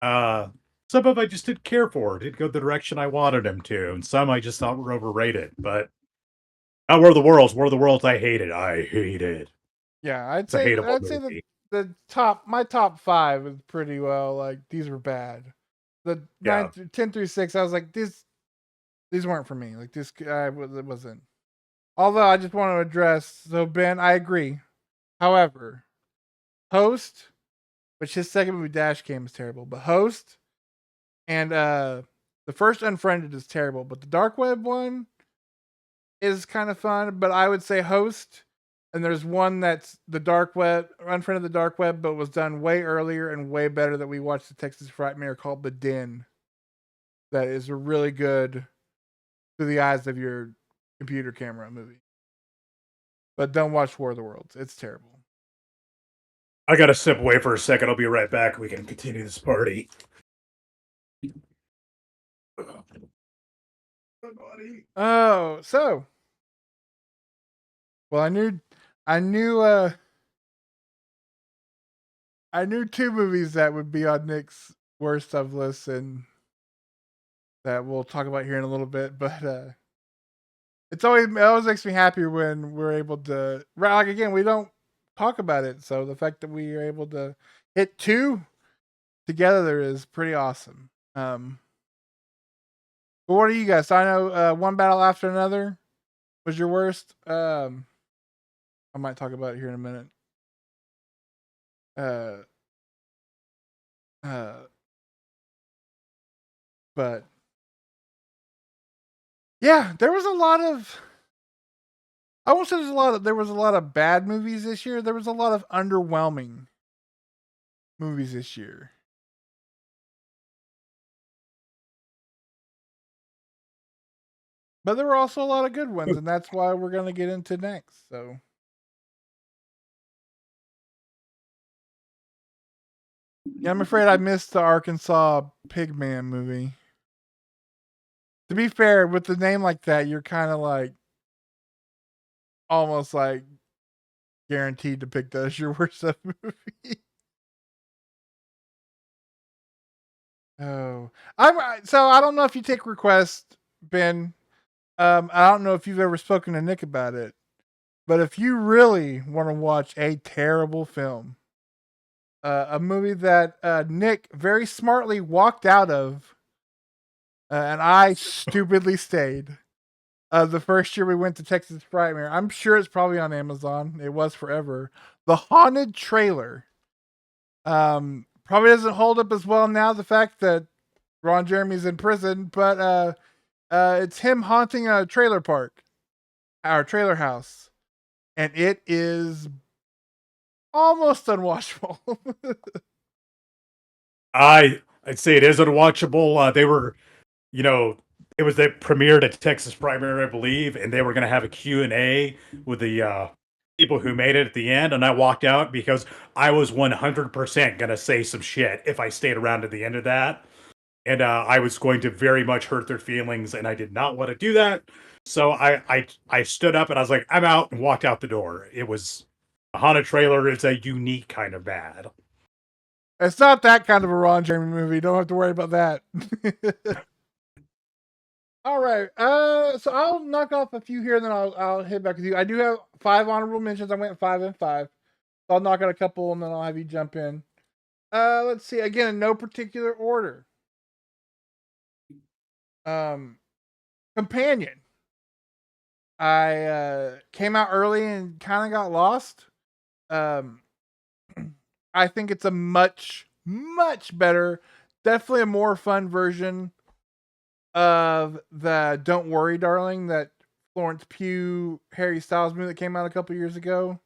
Uh, some of them I just didn't care for. Didn't go the direction I wanted them to, and some I just thought were overrated. But not War of the Worlds. War of the Worlds, I hated. I hated. Yeah, It's a hateable I'd say movie. the top my top five is pretty well like these were bad. The Yeah, 10 through 6, I was like, these weren't for me. Like it wasn't. Although I just want to address, so Ben, I agree. However, Host, which his second movie Dash Cam is terrible, but Host and the first Unfriended is terrible, but the Dark Web one is kind of fun. But I would say Host, and there's one that's the Dark Web, Unfriended the Dark Web, but was done way earlier and way better that we watched the Texas Frightmare called The Den. That is a really good through the eyes of your computer camera movie. But don't watch War of the Worlds. It's terrible. I gotta step away for a second. I'll be right back. We can continue this party. Oh, so well, I knew, I knew two movies that would be on Nick's worst of list, and that we'll talk about here in a little bit. But it always makes me happy when we're able to, like, again, we don't talk about it, so the fact that we are able to hit two together is pretty awesome. But what are you guys? I know one battle after another was your worst. I might talk about it here in a minute. Uh, uh, but yeah, there was a lot of. I won't say there was a lot of bad movies this year. There was a lot of underwhelming movies this year. But there were also a lot of good ones, and that's why we're going to get into next. So, yeah, I'm afraid I missed the Arkansas Pigman movie. To be fair, with the name like that, you're kind of like almost like guaranteed to pick that as your worst of movie. Oh, so I don't know if you take requests, Ben. I don't know if you've ever spoken to Nick about it, but if you really want to watch a terrible film, a movie that Nick very smartly walked out of, and I stupidly stayed. The first year we went to Texas Frightmare, I'm sure it's probably on Amazon. It was forever. The Haunted Trailer. Probably doesn't hold up as well now. The fact that Ron Jeremy's in prison, but it's him haunting a trailer park, our trailer house, and it is almost unwatchable. I'd say it is unwatchable. They were, you know, it was they premiered at Texas Primary, I believe, and they were going to have a Q&A with the people who made it at the end, and I walked out because I was 100% going to say some shit if I stayed around at the end of that, and I was going to very much hurt their feelings, and I did not want to do that. So I stood up and I was like, I'm out, and walked out the door. It was a haunted trailer. It's a unique kind of bad. It's not that kind of a Ron Jeremy movie. Don't have to worry about that. All right. So I'll knock off a few here, and then I'll hit back with you. I do have 5 honorable mentions. I went 5 and 5. So I'll knock out a couple, and then I'll have you jump in. Let's see. Again, in no particular order. Um, Companion. I came out early and kind of got lost. Um, I think it's a much better, definitely a more fun version of the "Don't Worry, Darling," that Florence Pugh, Harry Styles movie that came out a couple years ago.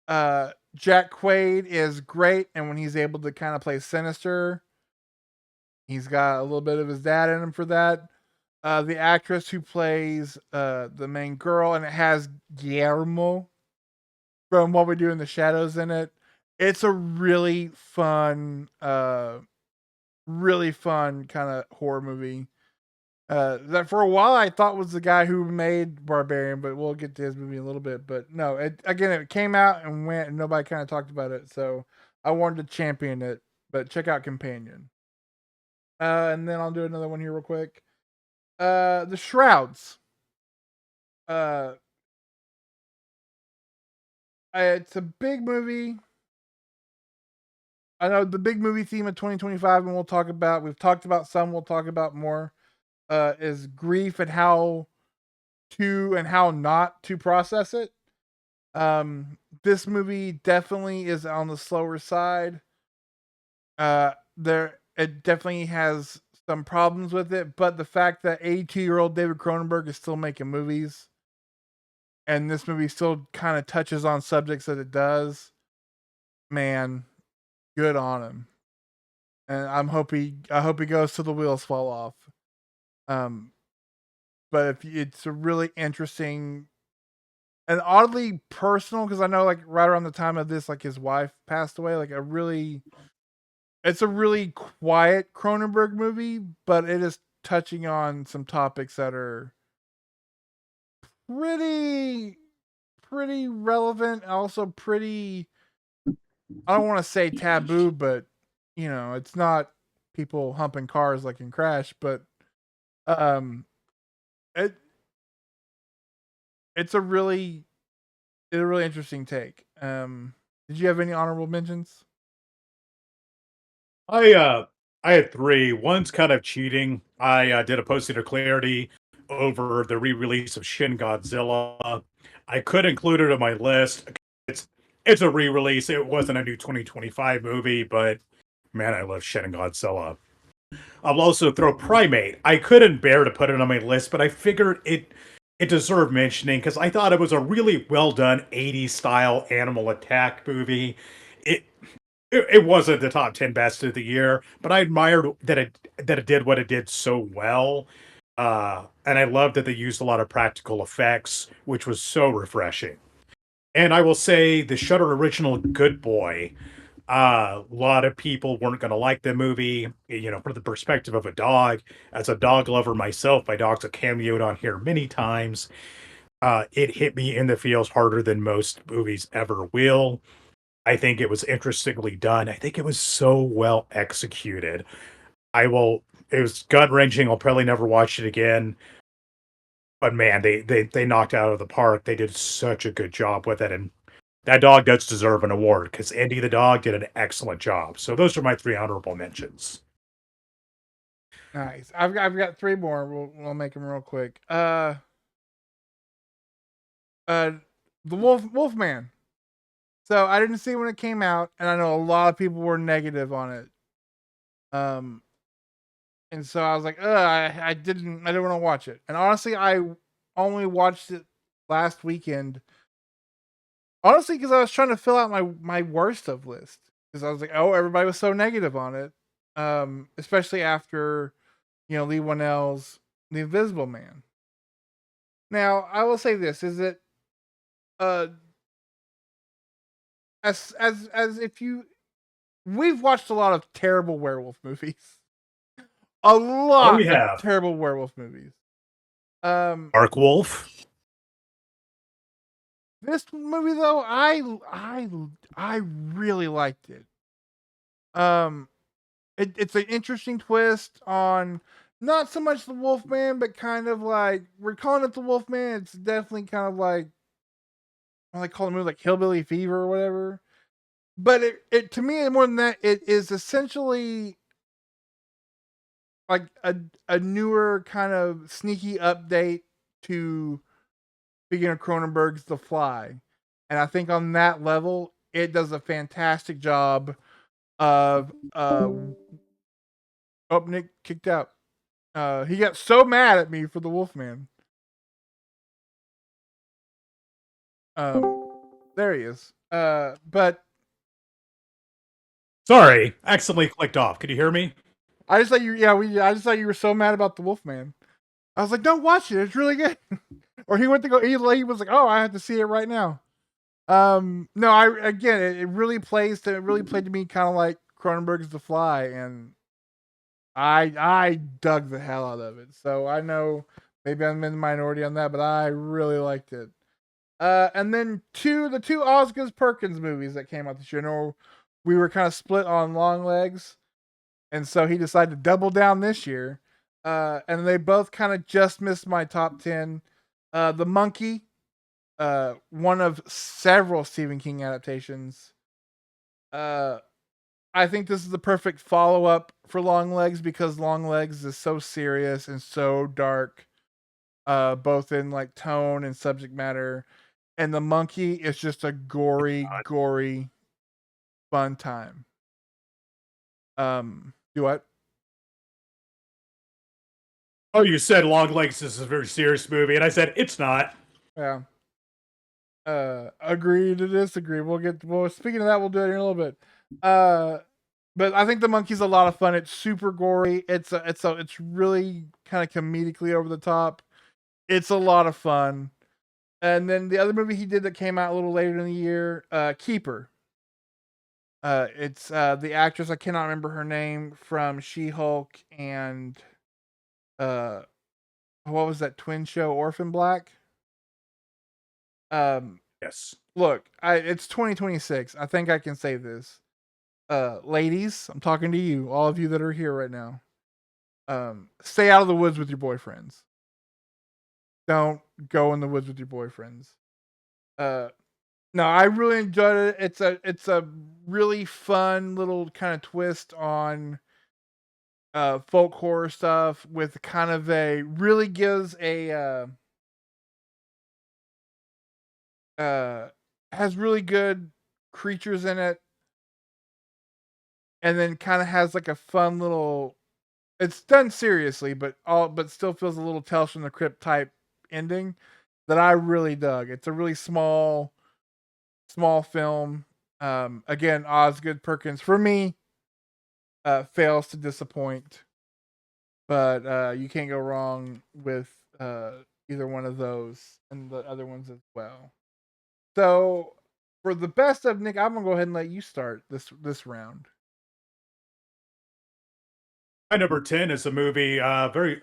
Jack Quaid is great, and when he's able to kind of play sinister, he's got a little bit of his dad in him for that. The actress who plays the main girl, and it has Guillermo from What We Do in the Shadows in it. It's a really fun kind of horror movie. That for a while I thought was the guy who made Barbarian, but we'll get to his movie in a little bit. But no, it came out and went, and nobody kind of talked about it, so I wanted to champion it. But check out Companion. And then I'll do another one here real quick. The Shrouds. Uh, it's a big movie. I know the big movie theme of 2025, and we've talked about some, we'll talk about more, is grief and how to and how not to process it. This movie definitely is on the slower side. There it definitely has some problems with it, but the fact that 82-year-old David Cronenberg is still making movies, and this movie still kind of touches on subjects that it does, man, good on him. And I hope he goes till the wheels fall off. Um, but if it's a really interesting and oddly personal, because I know like right around the time of this, like his wife passed away. It's a really quiet Cronenberg movie, but it is touching on some topics that are pretty relevant, also pretty, I don't want to say taboo, but it's not people humping cars like in Crash, but Um, it it's a really interesting take. Did you have any honorable mentions? I uh I had three. One's kind of cheating. I did a posting of clarity over the re-release of Shin Godzilla. I could include it on my list. It's it's a re-release. It wasn't a new 2025 movie, but man, I love Shin Godzilla. I'll also throw Primate. I couldn't bear to put it on my list, but I figured it deserved mentioning because I thought it was a really well done 80s style animal attack movie. It it wasn't the top 10 best of the year, but I admired that it did what it did so well. And I loved that they used a lot of practical effects, which was so refreshing. And I will say the Shutter original Good Boy, a lot of people weren't going to like the movie, from the perspective of a dog. As a dog lover myself, my dogs have cameoed on here many times. It hit me in the feels harder than most movies ever will. I think it was interestingly done. I think it was so well executed. I will. It was gut wrenching. I'll probably never watch it again. But man, they knocked it out of the park. They did such a good job with it, and that dog does deserve an award because Andy the dog did an excellent job. So those are my three honorable mentions. Nice. I've got three more. We'll make them real quick. Uh, the Wolfman. So I didn't see it when it came out, and I know a lot of people were negative on it. Um, and so I was like, I didn't want to watch it. And honestly, I only watched it last weekend. Honestly, because I was trying to fill out my worst of list. Because I was like, oh, everybody was so negative on it. Especially after Lee Winnell's The Invisible Man. Now, I will say this: is that uh, as if you we've watched a lot of terrible werewolf movies. A Oh, we lot of have terrible werewolf movies. Um, Dark Wolf. this movie though, I really liked it. Um, it's an interesting twist on not so much the Wolfman, but kind of like we're calling it the Wolfman. It's definitely kind of like what they call the movie like Hillbilly Fever or whatever. But it to me more than that, it is essentially like a newer kind of sneaky update to speaking of Cronenberg's The Fly. And I think on that level, it does a fantastic job of oh, Nick kicked out. He got so mad at me for the Wolfman. There he is. But Sorry, accidentally clicked off. Can you hear me? I just thought I just thought you were so mad about the Wolfman. I was like, don't watch it. It's really good. Or he went to go. He was like, oh, I have to see it right now. No, I again, it really plays to it really played to me kind of like Cronenberg's The Fly, and I dug the hell out of it. So I know maybe I'm in the minority on that, but I really liked it. And then the two Oscars Perkins movies that came out this year. No, we were kind of split on Long Legs, and so he decided to double down this year. And they both kind of just missed my top 10. The Monkey, one of several Stephen King adaptations. Uh, I think this is the perfect follow up for Long Legs because Long Legs is so serious and so dark, both in like tone and subject matter. And the Monkey is just a gory, fun time. Do what? Oh, you said Long Legs is a very serious movie, and I said it's not. Yeah. Agree to disagree. Well, speaking of that, we'll do it in a little bit. Uh, but I think the Monkey's a lot of fun. It's super gory. It's really kind of comedically over the top. It's a lot of fun. And then the other movie he did that came out a little later in the year, Keeper. It's the actress I cannot remember her name from She-Hulk and uh what was that twin show Orphan Black? Um Yes. Look, it's 2026. I think I can say this. Ladies, I'm talking to you, all of you that are here right now. Stay out of the woods with your boyfriends. Don't go in the woods with your boyfriends. Uh, no, I really enjoyed it. It's a really fun little kind of twist on folk horror stuff with kind of a really gives a uh has really good creatures in it, and then kind of has like a fun little. It's done seriously, but still feels a little Tales from the Crypt type ending that I really dug. It's a really small film. Again, Osgood Perkins for me fails to disappoint, but you can't go wrong with either one of those and the other ones as well. So for the best of Nick, I'm gonna go ahead and let you start this round. My number 10 is a movie, very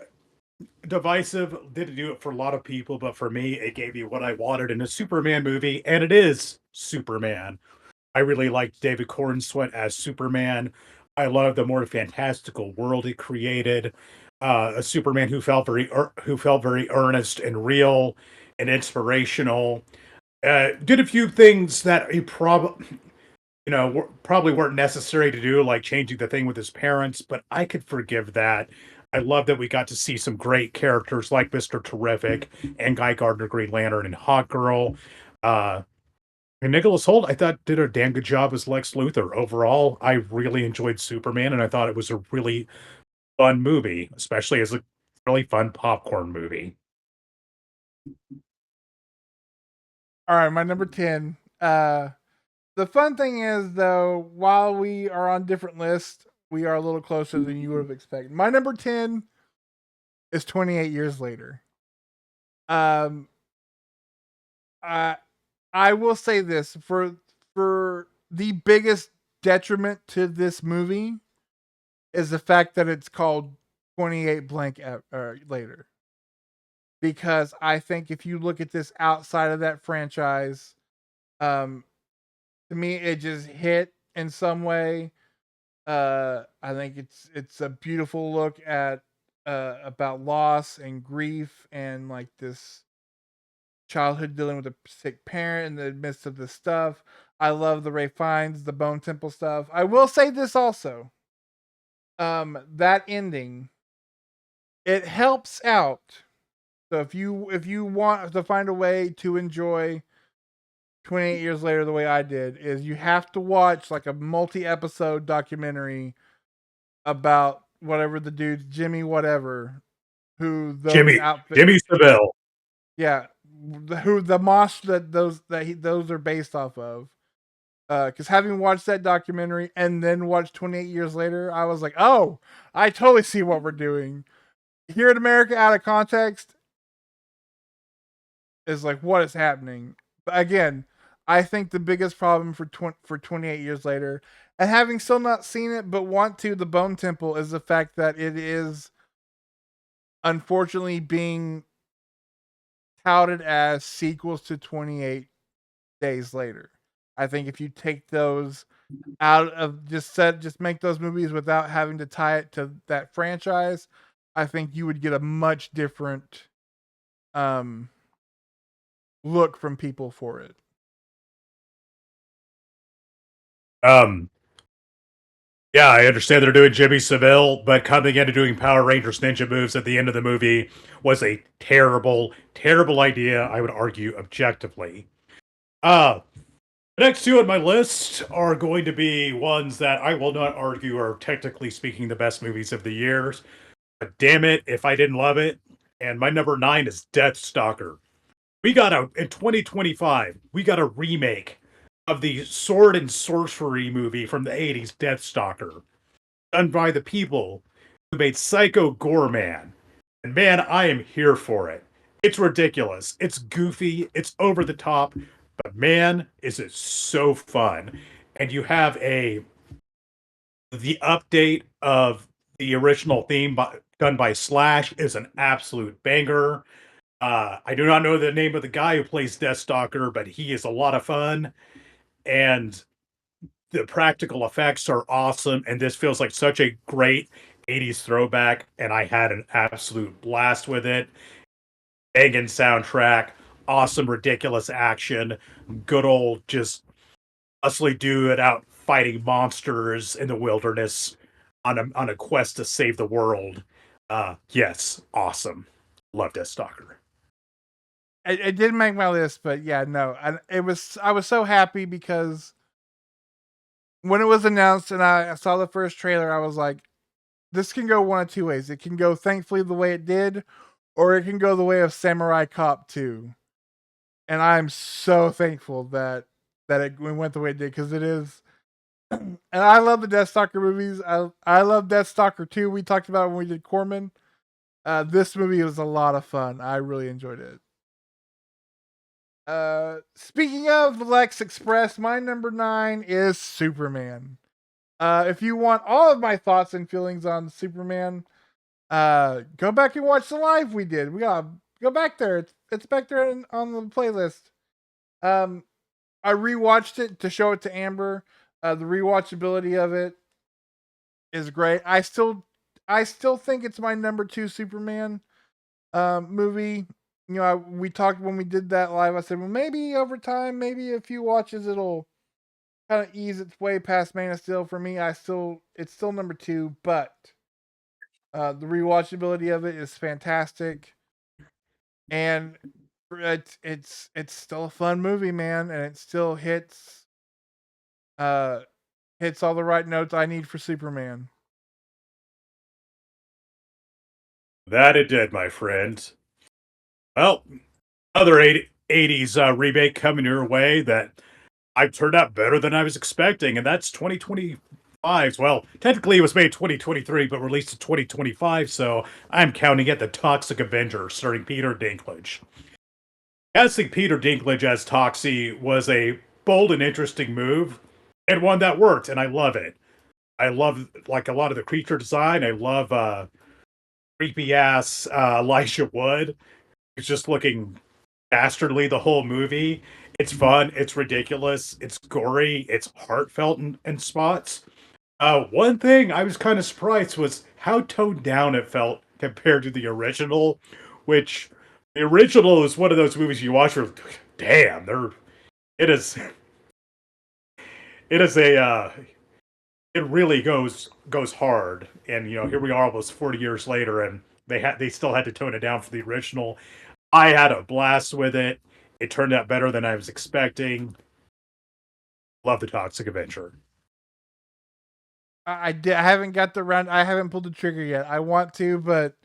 divisive. Didn't do it for a lot of people, but for me, it gave me what I wanted in a Superman movie, and it is Superman. I really liked David Cornsweet as Superman. I love the more fantastical world he created. A Superman who felt very earnest and real and inspirational. Did a few things that he probably probably weren't necessary to do, like changing the thing with his parents, but I could forgive that. I love that we got to see some great characters like Mr. Terrific and Guy Gardner Green Lantern and Hawk Girl. Uh, and Nicholas Hoult, I thought, did a damn good job as Lex Luthor. Overall, I really enjoyed Superman, and I thought it was a really fun movie, especially as a really fun popcorn movie. All right, my number 10. The fun thing is, though, while we are on different lists, we are a little closer than you would have expected. My number 10 is 28 Years Later. Um, I I will say this for the biggest detriment to this movie is the fact that it's called 28 blank later. Because I think if you look at this outside of that franchise, um, to me it just hit in some way. I think it's a beautiful look at about loss and grief and like this childhood dealing with a sick parent in the midst of this stuff. I love the Ray Fiennes, the Bone Temple stuff. I will say this also. That ending, it helps out. So if you want to find a way to enjoy 28 years later the way I did, is you have to watch like a multi-episode documentary about whatever the dude Jimmy whatever who those Jimmy outfit Jimmy Savile. yeah who the mosh that those are based off of. Because having watched that documentary and then watched 28 years later, I was like, oh, I totally see what we're doing here in America. Out of context, is like what is happening. But again, I think the biggest problem for 28 years later, and having still not seen it but want to, the Bone Temple, is the fact that it is unfortunately being touted as sequels to 28 Days Later. I think if you take those out of just make those movies without having to tie it to that franchise, I think you would get a much different um look from people for it. Um, yeah, I understand they're doing Jimmy Savile, but coming into doing Power Rangers ninja moves at the end of the movie was a terrible, terrible idea, I would argue objectively. Uh, the next two on my list are going to be ones that I will not argue are technically speaking the best movies of the years. But damn it, if I didn't love it. And my number 9 is Deathstalker. We got in 2025, we got a remake of the sword and sorcery movie from the 80s, Deathstalker, done by the people who made Psycho Gorman. And man, I am here for it. It's ridiculous. It's goofy. It's over the top. But man, is it so fun. And you have the update of the original theme done by Slash is an absolute banger. I do not know the name of the guy who plays Deathstalker, but he is a lot of fun. And the practical effects are awesome. And this feels like such a great '80s throwback, and I had an absolute blast with it. Banging soundtrack, awesome, ridiculous action, good old just hustly dude out fighting monsters in the wilderness on a quest to save the world. Yes, awesome. Love Death Stalker. It didn't make my list, but yeah, no, I was so happy because when it was announced and I saw the first trailer, I was like, this can go one of two ways. It can go thankfully the way it did, or it can go the way of Samurai Cop 2. And I'm so thankful that it went the way it did because it is. And I love the Death Stalker movies. I love Death Stalker 2. We talked about it when we did Corman. This movie was a lot of fun. I really enjoyed it. Speaking of Lex Express, my number 9 is Superman. If you want all of my thoughts and feelings on Superman, go back and watch the live we did. We gotta go back there. It's back there on the playlist. Um, I rewatched it to show it to Amber. The rewatchability of it is great. I still think it's my number 2 Superman movie. You know, we talked when we did that live. I said, well, maybe over time, maybe a few watches, it'll kind of ease its way past Man of Steel for me. It's still number 2, but the rewatchability of it is fantastic, and it's still a fun movie, man, and it still uh hits all the right notes I need for Superman. That it did, my friend. Well, other 80s remake coming your way that I've turned out better than I was expecting, and that's 2025's. Well, technically it was made 2023, but released in 2025, so I'm counting it the Toxic Avenger, starring Peter Dinklage. Casting Peter Dinklage as Toxie was a bold and interesting move, and one that worked, and I love it. I love like a lot of the creature design. I love creepy ass Elijah Wood. It's just looking dastardly the whole movie. It's fun, it's ridiculous, it's gory, it's heartfelt in spots. One thing I was kind of surprised was how toned down it felt compared to the original, which the original is one of those movies you watch where, damn, it is it is a it really goes hard. And you know, here we are almost 40 years later, and they still had to tone it down for the original. I had a blast with it. It turned out better than I was expecting. Love the Toxic Avenger. I haven't got the round. I haven't pulled the trigger yet. I want to, but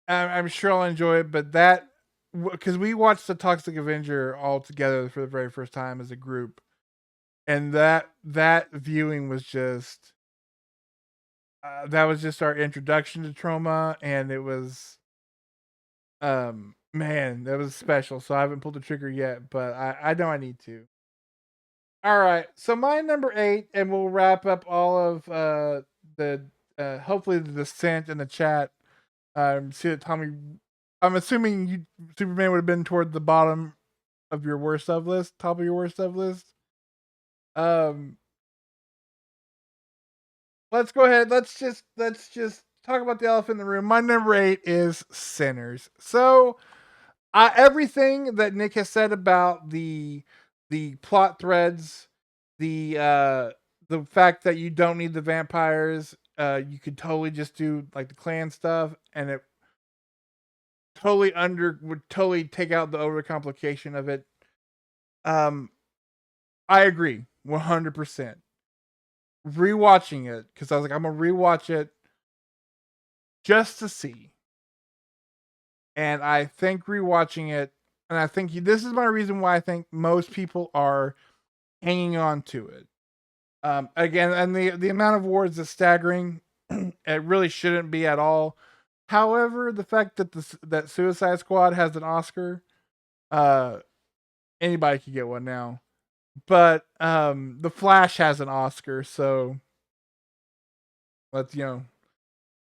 I'm sure I'll enjoy it. But that because we watched the Toxic Avenger all together for the very first time as a group, and that viewing was just that was just our introduction to trauma, and it was man, that was special. So I haven't pulled the trigger yet, but I know I need to. All right, so my number 8, and we'll wrap up all of the hopefully the dissent in the chat. See that Tommy, I'm assuming you Superman would have been toward the bottom of your worst of list, top of your worst of list. Um, let's go ahead. Let's just talk about the elephant in the room. My number 8 is Sinners. So, everything that Nick has said about the plot threads, the fact that you don't need the vampires, you could totally just do like the clan stuff, and it would totally take out the overcomplication of it. Um, I agree 100%. Rewatching it because I was like, I'm gonna rewatch it just to see, and I think rewatching it, and I think this is my reason why I think most people are hanging on to it. Again, and the amount of awards is staggering. It really shouldn't be at all. However, the fact that that Suicide Squad has an Oscar, uh, anybody could get one now. But the Flash has an Oscar, so let's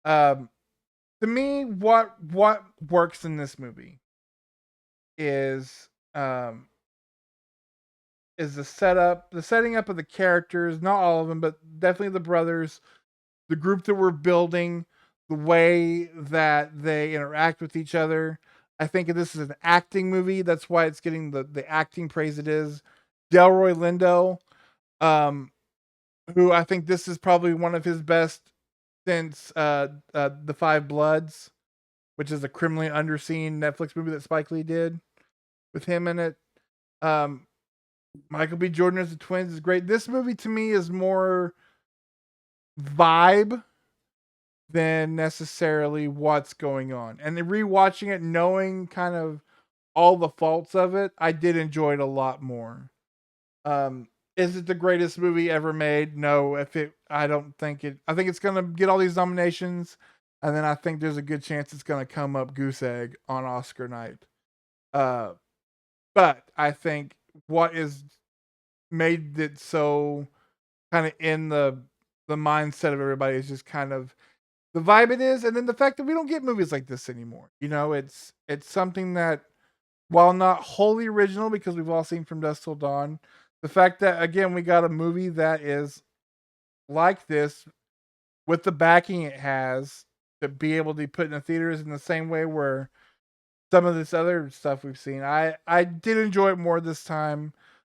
Um, to me, what works in this movie is is the setting up of the characters. Not all of them, but definitely the brothers. the group that we're building, the way that they interact with each other. I think this is an acting movie. That's why it's getting the acting praise it is. Delroy Lindo, um, who I think this is probably one of his best since The Five Bloods, which is a criminally underseen Netflix movie that Spike Lee did with him in it. Um, Michael B. Jordan as the twins is great. This movie to me is more vibe than necessarily what's going on. And then rewatching it, knowing kind of all the faults of it, I did enjoy it a lot more. Is it the greatest movie ever made? No. I don't think it. I think it's gonna get all these nominations, and then I think there's a good chance it's gonna come up goose egg on Oscar night. Uh, but I think what is made it so kind of in the mindset of everybody is just kind of the vibe it is, and then the fact that we don't get movies like this anymore. It's something that, while not wholly original because we've all seen From Dusk Till Dawn, the fact that again we got a movie that is like this with the backing it has to be able to be put in the theaters in the same way where some of this other stuff we've seen. I did enjoy it more this time.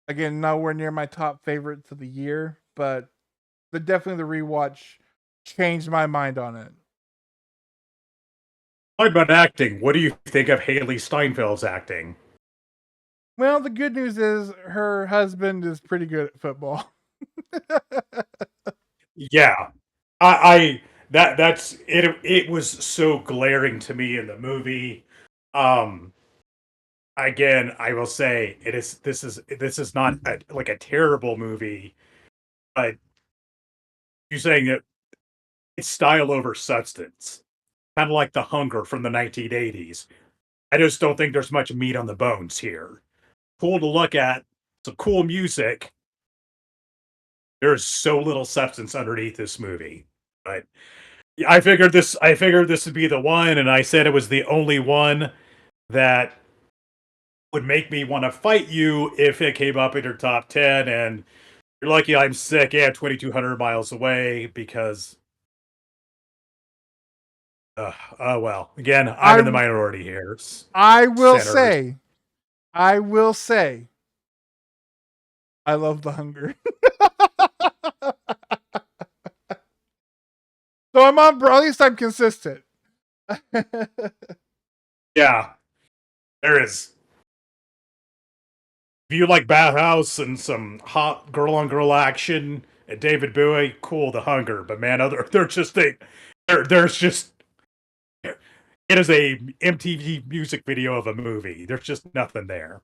Again, nowhere near my top favorites of the year, but definitely the rewatch changed my mind on it. Talking about acting, what do you think of Haley Steinfeld's acting? Well, the good news is her husband is pretty good at football. Yeah, I that's it. It was so glaring to me in the movie. Um, Again, I will say it is. This is not like a terrible movie, but you're saying that it's style over substance, kind of like The Hunger from the 1980s. I just don't think there's much meat on the bones here. Cool to look at, some cool music. There's so little substance underneath this movie, but I figured this would be the one, and I said it was the only one that would make me want to fight you if it came up in your top 10. And you're lucky I'm sick and 2,200 miles away because, oh well. Again, I'm in the I minority here. I will Centers. say, I will say, I love The Hunger. So I'm on. At least I'm consistent. Yeah, there is. If you like Bathhouse and some hot girl on girl action and David Bowie, cool, The Hunger. But man, they're just there's just it is a MTV music video of a movie. There's just nothing there.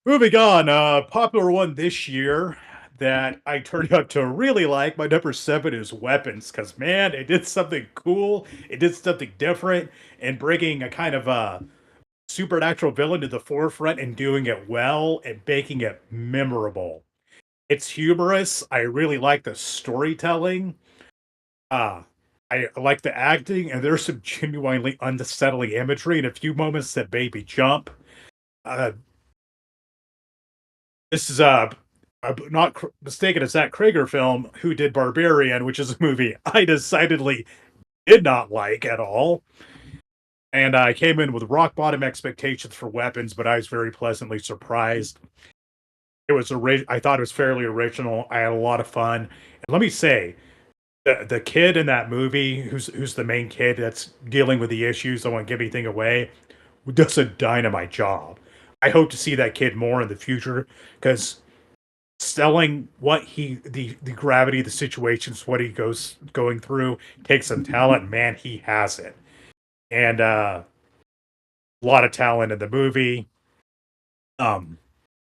Moving on, popular one this year that I turned out to really like. My number 7 is Weapons, because man, it did something cool. It did something different, and bringing a kind of a supernatural villain to the forefront and doing it well and making it memorable. It's humorous. I really like the storytelling. Uh, I like the acting, and there's some genuinely unsettling imagery and a few moments that made me jump. Uh, this is I'm not mistaken, it's that Krieger film who did Barbarian, which is a movie I decidedly did not like at all. And I came in with rock bottom expectations for Weapons, but I was very pleasantly surprised. I thought it was fairly original. I had a lot of fun. And let me say, the kid in that movie, who's the main kid that's dealing with the issues, I won't give anything away, does a dynamite job. I hope to see that kid more in the future because selling what the gravity of the situations, what he going through, takes some talent. Man, he has it, and a lot of talent in the movie. Um,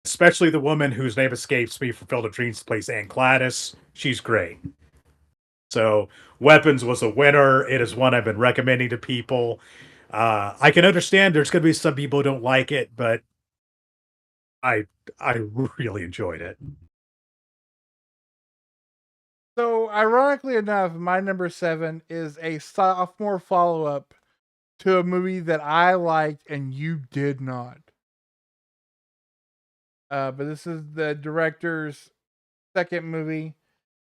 Especially the woman whose name escapes me from Field of Dreams plays Ann Gladys. She's great. So Weapons was a winner. It is one I've been recommending to people. I can understand there's going to be some people who don't like it, but I I really enjoyed it. So, ironically enough, my number 7 is a sophomore follow up to a movie that I liked and you did not. But this is the director's second movie.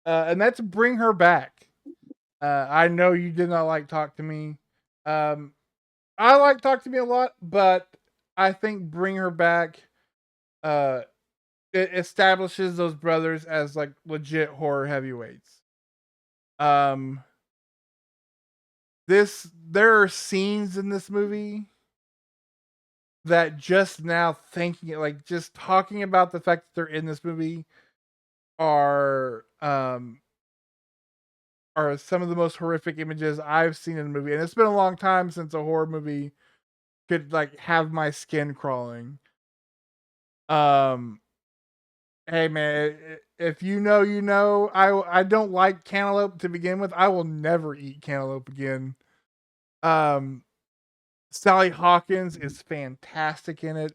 and that's Bring Her Back. I know you did not like Talk to Me. Um, I like Talk to Me a lot, but I think Bring Her Back uh, it establishes those brothers as like legit horror heavyweights. Um, there are scenes in this movie that just now thinking like just talking about the fact that they're in this movie are are some of the most horrific images I've seen in a movie. And it's been a long time since a horror movie could like have my skin crawling. Um hey man, if you know, you know. I don't like cantaloupe to begin with. I will never eat cantaloupe again. Um Sally Hawkins is fantastic in it.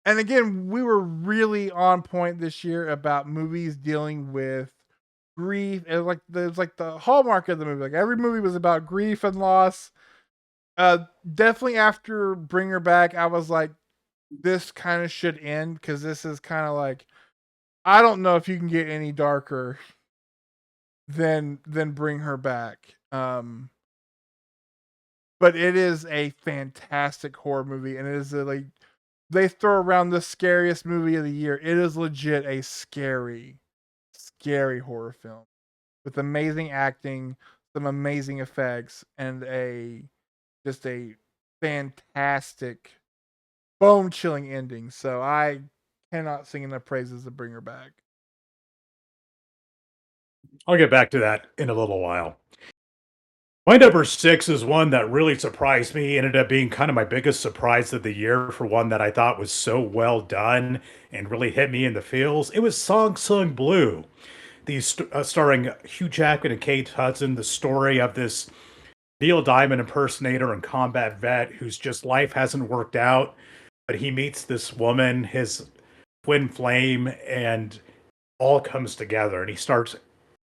And again, we were really on point this year about movies dealing with grief. It was like the hallmark of the movie. Like every movie was about grief and loss. Definitely after Bring Her Back, I was like, this kind of should end because this is kind of like I don't know if you can get any darker than Bring Her Back. But it is a fantastic horror movie, and it is like they throw around the scariest movie of the year. It is legit a scary, scary horror film with amazing acting, some amazing effects, and a just a fantastic, bone chilling ending. So I cannot sing enough praises to Bring Her Back. I'll get back to that in a little while. My number 6 is one that really surprised me, ended up being kind of my biggest surprise of the year for one that I thought was so well done and really hit me in the feels. It was Song Sung Blue, starring Hugh Jackman and Kate Hudson, the story of this Neil Diamond impersonator and combat vet whose just life hasn't worked out, but he meets this woman, his twin flame, and all comes together and he starts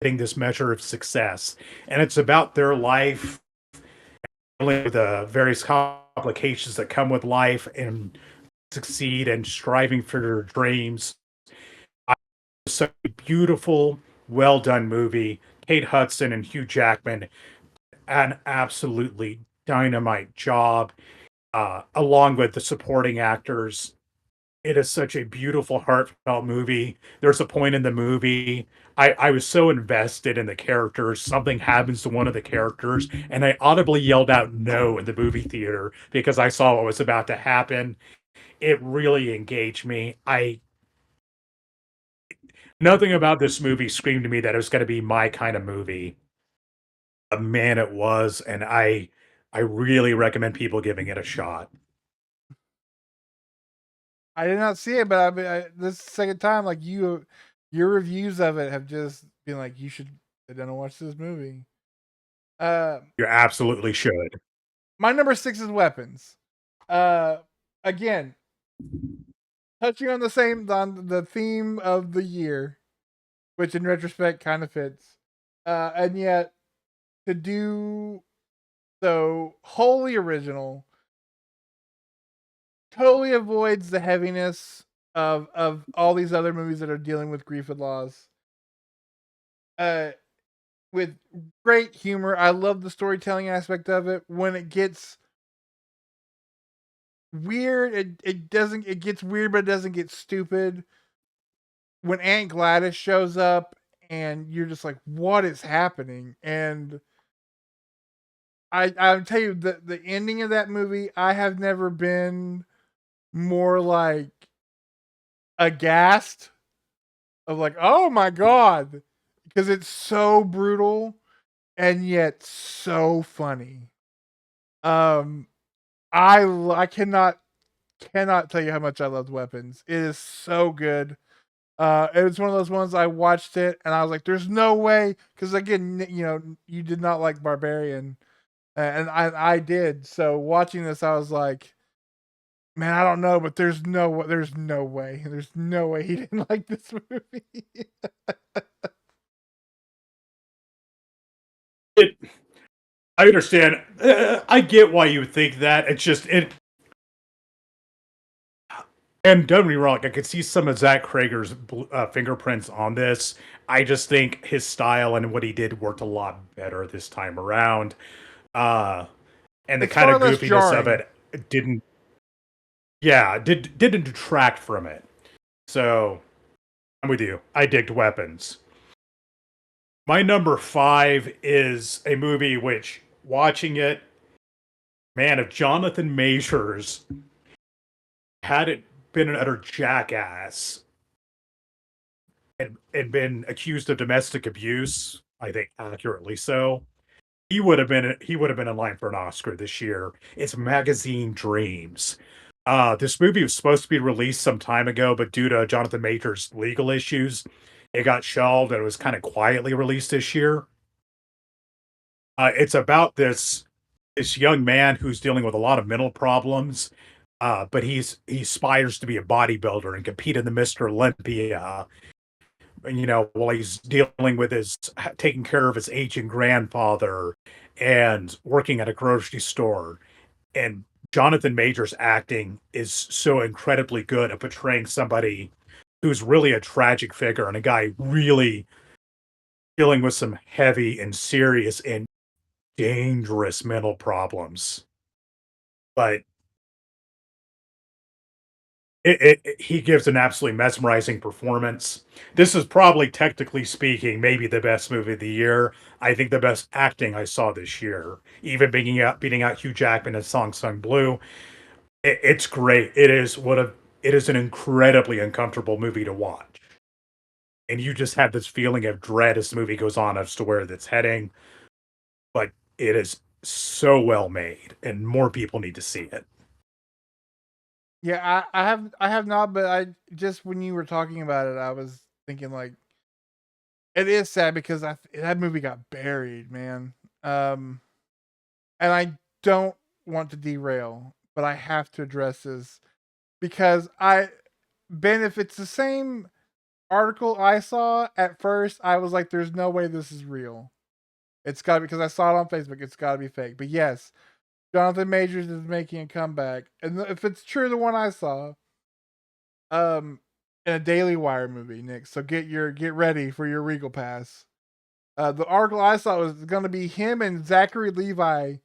hitting this measure of success. And it's about their life, the various complications that come with life and succeed and striving for their dreams. It's such a beautiful, well done movie. Kate Hudson and Hugh Jackman, an absolutely dynamite job, along with the supporting actors. It is such a beautiful, heartfelt movie. There's a point in the movie I was so invested in the characters. Something happens to one of the characters, and I audibly yelled out no in the movie theater because I saw what was about to happen. It really engaged me. I Nothing about this movie screamed to me that it was going to be my kind of movie. Man, it was, and I really recommend people giving it a shot. I did not see it, but this is the second time. Like your reviews of it have just been like you should sit down and watch this movie. Uh, You absolutely should. my number six is Weapons. Uh, again, touching on the theme of the year, which in retrospect kind of fits. And yet to do so wholly original, totally avoids the heaviness of all these other movies that are dealing with grief and loss. Uh, with great humor. I love the storytelling aspect of it. When it gets weird, it gets weird, but it doesn't get stupid. When Aunt Gladys shows up and you're just like, what is happening? And I'll tell you the ending of that movie, I have never been more like aghast of like, oh my god. Because it's so brutal and yet so funny. Um I cannot tell you how much I loved Weapons. It is so good. It was one of those ones I watched it and I was like, "There's no way," because again, you know, you did not like Barbarian, and I did. So watching this, I was like, "Man, I don't know, but there's no way, there's no way he didn't like this movie." It I understand. I get why you would think that. It's just And don't get me wrong, I could see some of Zach Krager's fingerprints on this. I just think his style and what he did worked a lot better this time around. Uh, and the It's kind far of less goofiness of jarring. it didn't, yeah, didn't detract from it. So I'm with you. I digged Weapons. My number five is a movie which, watching it, man, if Jonathan Majors hadn't been an utter jackass and been accused of domestic abuse, I think accurately so, he would have been in line for an Oscar this year. It's Magazine Dreams. This movie was supposed to be released some time ago, but due to Jonathan Majors' legal issues, it got shelved and it was kind of quietly released this year. It's about this young man who's dealing with a lot of mental problems, but he aspires to be a bodybuilder and compete in the Mr. Olympia. While he's dealing with his taking care of his aging grandfather and working at a grocery store. And Jonathan Majors acting is so incredibly good at portraying somebody who's really a tragic figure and a guy really dealing with some heavy and serious and dangerous mental problems. But he gives an absolutely mesmerizing performance. This is probably, technically speaking, maybe the best movie of the year. I think the best acting I saw this year, even beating out Hugh Jackman in Song Sung Blue. It's great. It is an incredibly uncomfortable movie to watch, and you just have this feeling of dread as the movie goes on as to where it's heading. But it is so well made, and more people need to see it. Yeah, I have not, but I just when you were talking about it, I was thinking like it is sad because that movie got buried, man. Um, and I don't want to derail, but I have to address this because Ben, if it's the same article I saw at first, I was like, "There's no way this is real. It's got to because I saw it on Facebook. It's got to be fake." But yes, Jonathan Majors is making a comeback, and if it's true, the one I saw, um, in a Daily Wire movie, Nick. So get ready for your Regal Pass. The article I saw was going to be him and Zachary Levi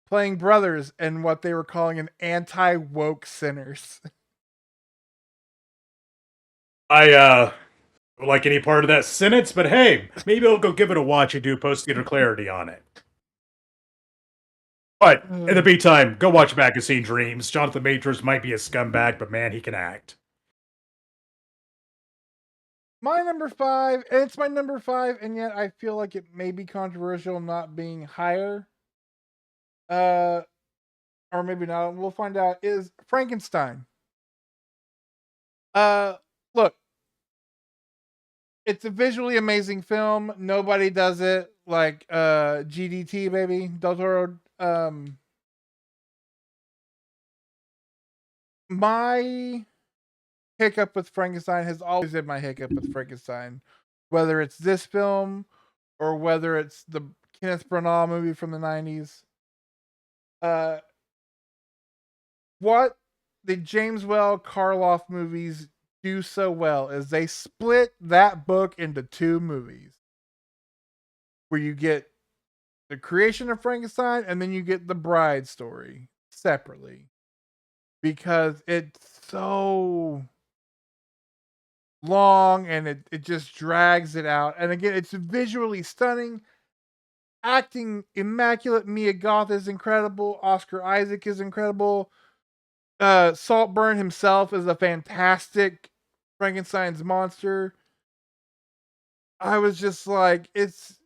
playing brothers in what they were calling an anti woke sinners. I like any part of that sentence, but hey, maybe I'll go give it a watch and do post theater clarity on it. But in the meantime, go watch Magazine Dreams. Jonathan Majors might be a scumbag, but man, he can act. My number five, and it's my number five, and yet I feel like it may be controversial not being higher. Uh, or maybe not. We'll find out. Is Frankenstein. Uh, Look, it's a visually amazing film. Nobody does it like GDT, baby. Del Toro. My hiccup with Frankenstein has always been my hiccup with Frankenstein, whether it's this film or whether it's the Kenneth Branagh movie from the '90s. Uh, what the James Well Karloff movies do so well is they split that book into two movies, where you get the creation of Frankenstein and then you get the bride story separately because it's so long and it just drags it out. And again, it's visually stunning. Acting immaculate. Mia Goth is incredible. Oscar Isaac is incredible. Saltburn himself is a fantastic Frankenstein's monster. I was just like, it's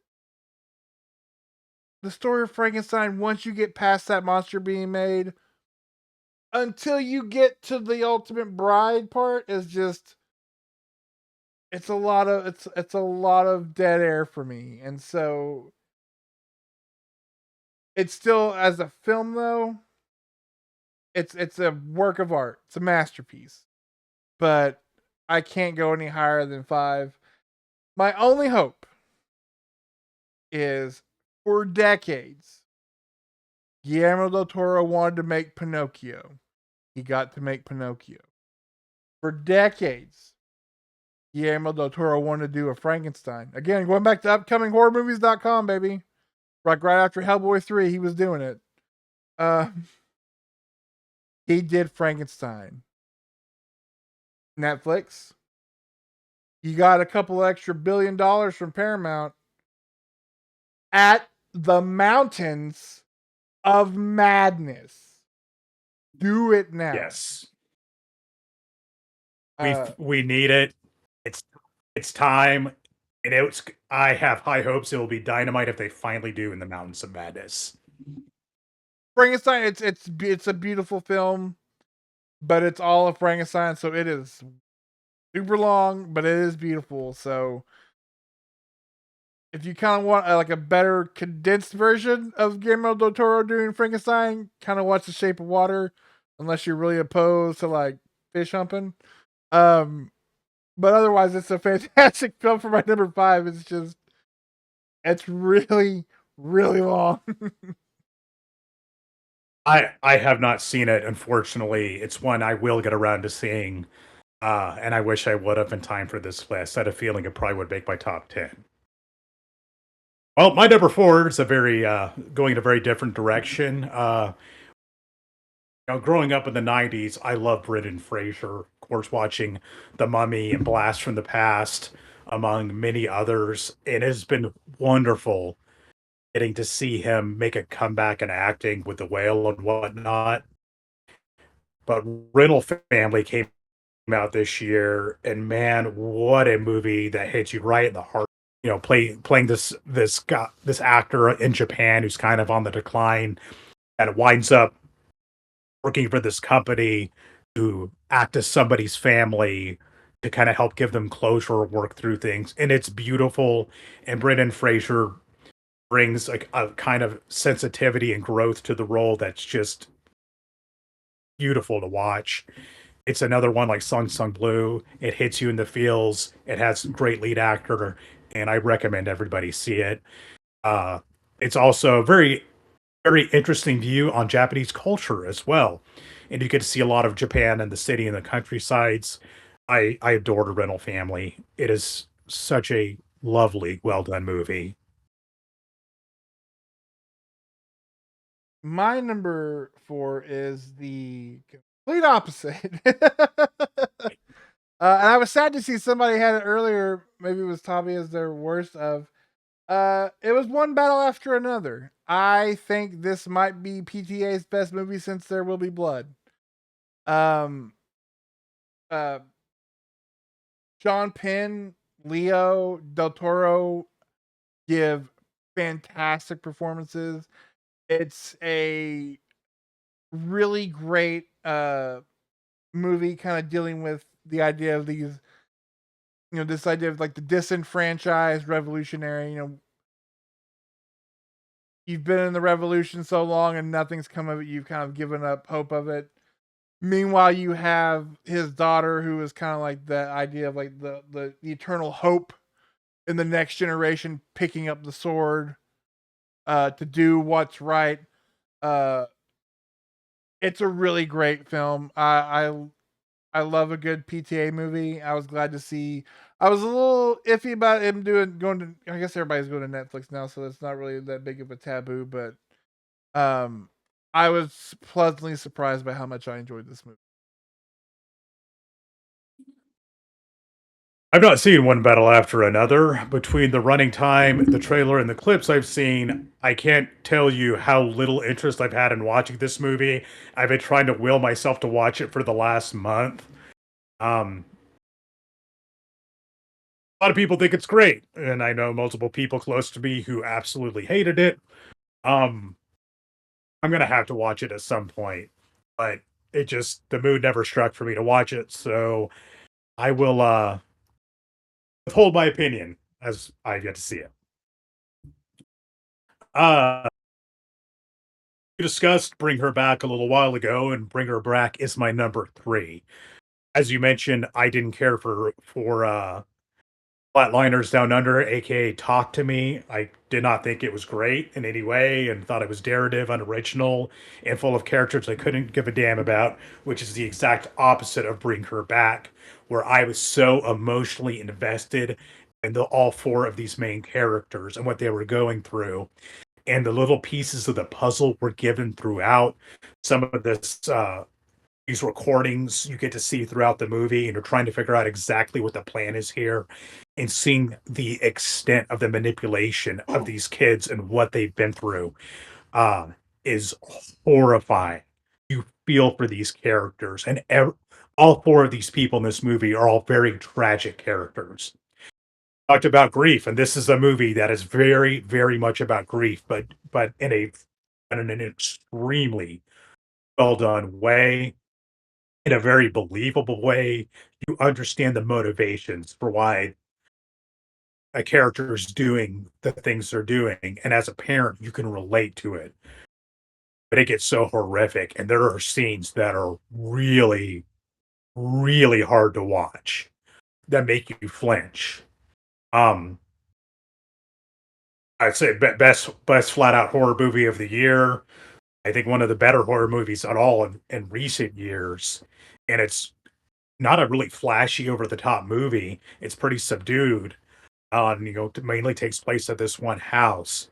the story of Frankenstein. Once you get past that monster being made, until you get to the ultimate bride part, is just it's a lot of dead air for me. And so it's still as a film though, it's a work of art. It's a masterpiece. But I can't go any higher than five. My only hope is for decades, Guillermo del Toro wanted to make Pinocchio. He got to make Pinocchio. For decades, Guillermo del Toro wanted to do a Frankenstein. Again, going back to upcominghorrormovies.com, baby. Like right after Hellboy 3, he was doing it. Uh, he did Frankenstein. Netflix, you got a couple extra $1 billion from Paramount at the Mountains of Madness. Do it now. Yes. Uh, We need it. It's it's time. And I have high hopes it will be dynamite if they finally do in the Mountains of Madness. Frankenstein, it's a beautiful film, but it's all of Frankenstein, so it is super long, but it is beautiful. So if you kind of want like a better condensed version of Guillermo del Toro doing Frankenstein, kind of watch The Shape of Water, unless you're really opposed to like fish humping. Um, but otherwise, it's a fantastic film for my number five. It's really really long. I have not seen it, unfortunately. It's one I will get around to seeing. And I wish I would have in time for this list. I had a feeling it probably would make my top 10. Well, my number four is a very going in a very different direction. Growing up in the '90s, I loved Brendan Fraser. Of course, watching The Mummy and Blast from the Past, among many others. It has been wonderful getting to see him make a comeback in acting with The Whale and whatnot. But Rental Family came out this year, and man, what a movie that hits you right in the heart. Playing this actor in Japan who's kind of on the decline, and winds up working for this company to act as somebody's family to kind of help give them closure or work through things. And it's beautiful. And Brendan Fraser brings like a kind of sensitivity and growth to the role that's just beautiful to watch. It's another one like Sung Sung Blue. It hits you in the feels. It has great lead actor, and I recommend everybody see it. Uh, it's also a very interesting view on Japanese culture as well, and you get to see a lot of Japan and the city and the countrysides. I adore The Rental Family. It is such a lovely, well done movie. My number four is the complete opposite. And I was sad to see somebody had it earlier. Maybe it was Tommy as their worst of. It was one battle after another. I think this might be PTA's best movie since There Will Be Blood. Um, uh, Sean Penn, Leo, Del Toro give fantastic performances. It's a really great movie, kind of dealing with the idea of these, this idea of like the disenfranchised revolutionary. You've been in the revolution so long and nothing's come of it. You've kind of given up hope of it. Meanwhile, you have his daughter, who is kind of like the idea of like the eternal hope in the next generation, picking up the sword to do what's right. Uh, it's a really great film. I love a good PTA movie. I was glad to see. I was a little iffy about him going to. I guess everybody's going to Netflix now, so it's not really that big of a taboo. But um, I was pleasantly surprised by how much I enjoyed this movie. I've not seen one battle after another. Between the running time, the trailer, and the clips I've seen, I can't tell you how little interest I've had in watching this movie. I've been trying to will myself to watch it for the last month. Um, a lot of people think it's great, and I know multiple people close to me who absolutely hated it. Um, I'm gonna have to watch it at some point, but the mood never struck for me to watch it, so I will withhold my opinion as I get to see it. Uh we discussed Bring Her Back a little while ago, and Bring Her Back is my number three. As you mentioned, I didn't care for Flatliners Down Under, aka Talk to Me. I did not think it was great in any way and thought it was derivative, unoriginal, and full of characters I couldn't give a damn about, which is the exact opposite of Bring Her Back, where I was so emotionally invested in all four of these main characters and what they were going through. And the little pieces of the puzzle were given throughout. Some of this these recordings you get to see throughout the movie, and you're trying to figure out exactly what the plan is here, and seeing the extent of the manipulation of these kids and what they've been through is horrifying. You feel for these characters, and all four of these people in this movie are all very tragic characters. Talked about grief, and this is a movie that is very, very much about grief, but in an extremely well done way, in a very believable way. You understand the motivations for why a character is doing the things they're doing, and as a parent, you can relate to it. But it gets so horrific, and there are scenes that are really, really hard to watch that make you flinch. Um, I'd say best flat out horror movie of the year. I think one of the better horror movies at all in recent years, and it's not a really flashy over the top movie. It's pretty subdued. It mainly takes place at this one house.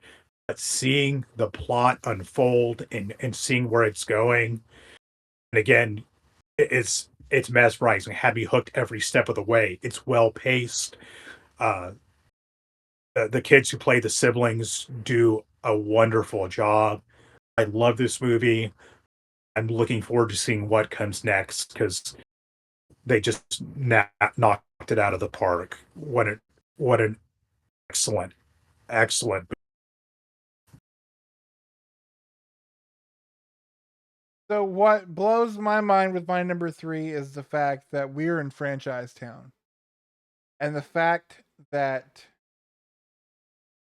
But seeing the plot unfold and seeing where it's going, and again, it's mesmerizing. It had me hooked every step of the way. It's well paced. Uh, the kids who play the siblings do a wonderful job. I love this movie. I'm looking forward to seeing what comes next because they just knocked it out of the park. What an excellent, excellent. So what blows my mind with my number 3 is the fact that we're in franchise town. And the fact that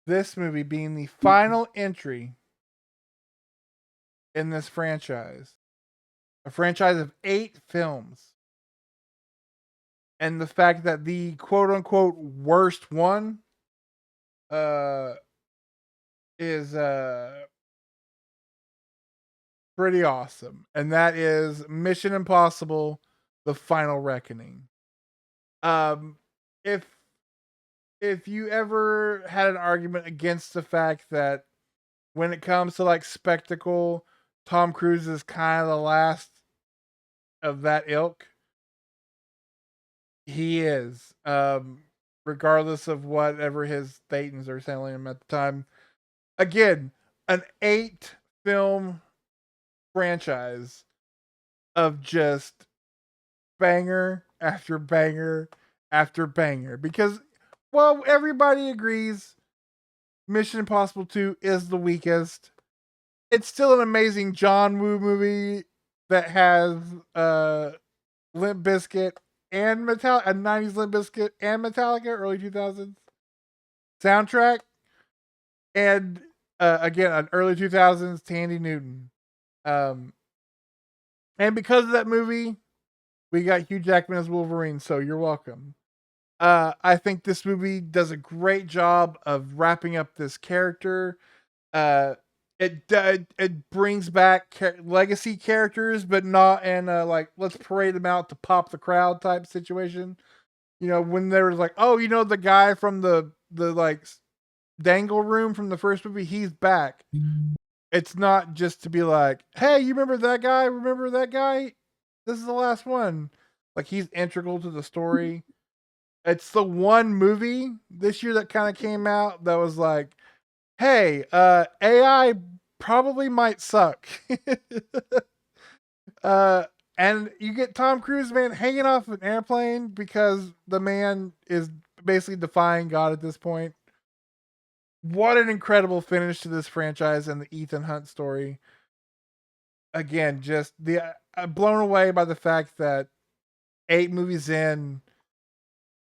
this movie being the final entry in this franchise, a franchise of 8 films, and the fact that the quote unquote worst one uh is pretty awesome. And that is Mission Impossible: The Final Reckoning. Um if you ever had an argument against the fact that when it comes to like spectacle, Tom Cruise is kind of the last of that ilk, he is. Regardless of whatever his Thetans are telling him at the time. Again, an 8 film franchise of just banger after banger after banger. Because, well, everybody agrees Mission Impossible 2 is the weakest. It's still an amazing John Woo movie that has Limp Bizkit and Metallica, a 90s Limp Bizkit and Metallica, early 2000s soundtrack. And again, an early 2000s Tandy Newton. Um, and because of that movie, we got Hugh Jackman as Wolverine, so you're welcome. I think this movie does a great job of wrapping up this character. Uh, it brings back legacy characters, but not in a like let's parade them out to pop the crowd type situation. When there was like, oh, the guy from the like dangle room from the first movie, he's back. It's not just to be like, hey, you remember that guy? Remember that guy? This is the last one. Like he's integral to the story. It's the one movie this year that kind of came out that was like, hey, AI probably might suck. uh, and you get Tom Cruise, man, hanging off an airplane because the man is basically defying God at this point. What an incredible finish to this franchise and the Ethan Hunt story. Again, just the blown away by the fact that 8 movies in,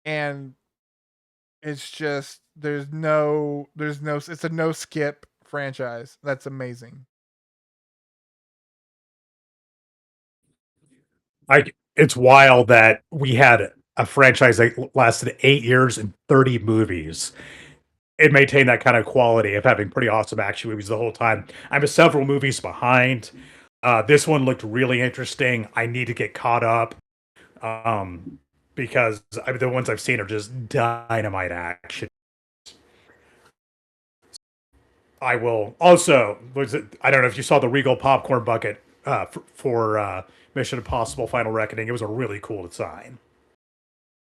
and it's just it's a no skip franchise. That's amazing. It's wild that we had a franchise that lasted 8 years and 30 movies. It maintained that kind of quality of having pretty awesome action movies the whole time. I'm several movies behind. This one looked really interesting. I need to get caught up, um, because the ones I've seen are just dynamite action. I will also I don't know if you saw the Regal popcorn bucket for Mission Impossible: Final Reckoning. It was a really cool design.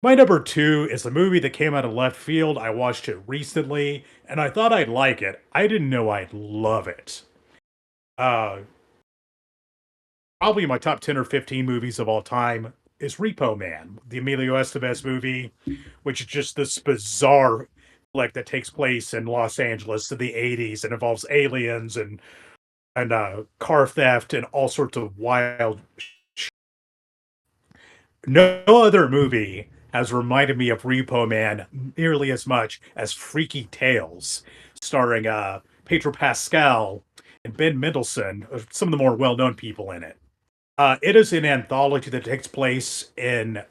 My number two is a movie that came out of left field. I watched it recently, and I thought I'd like it. I didn't know I'd love it. Uh, Probably my top 10 or 15 movies of all time is Repo Man, the Emilio Estevez movie, which is just this bizarre flick that takes place in Los Angeles in the 80s and involves aliens and car theft and all sorts of wild. No other movie has reminded me of Repo Man nearly as much as Freaky Tales, starring Pedro Pascal and Ben Mendelsohn, some of the more well-known people in it. It is an anthology that takes place in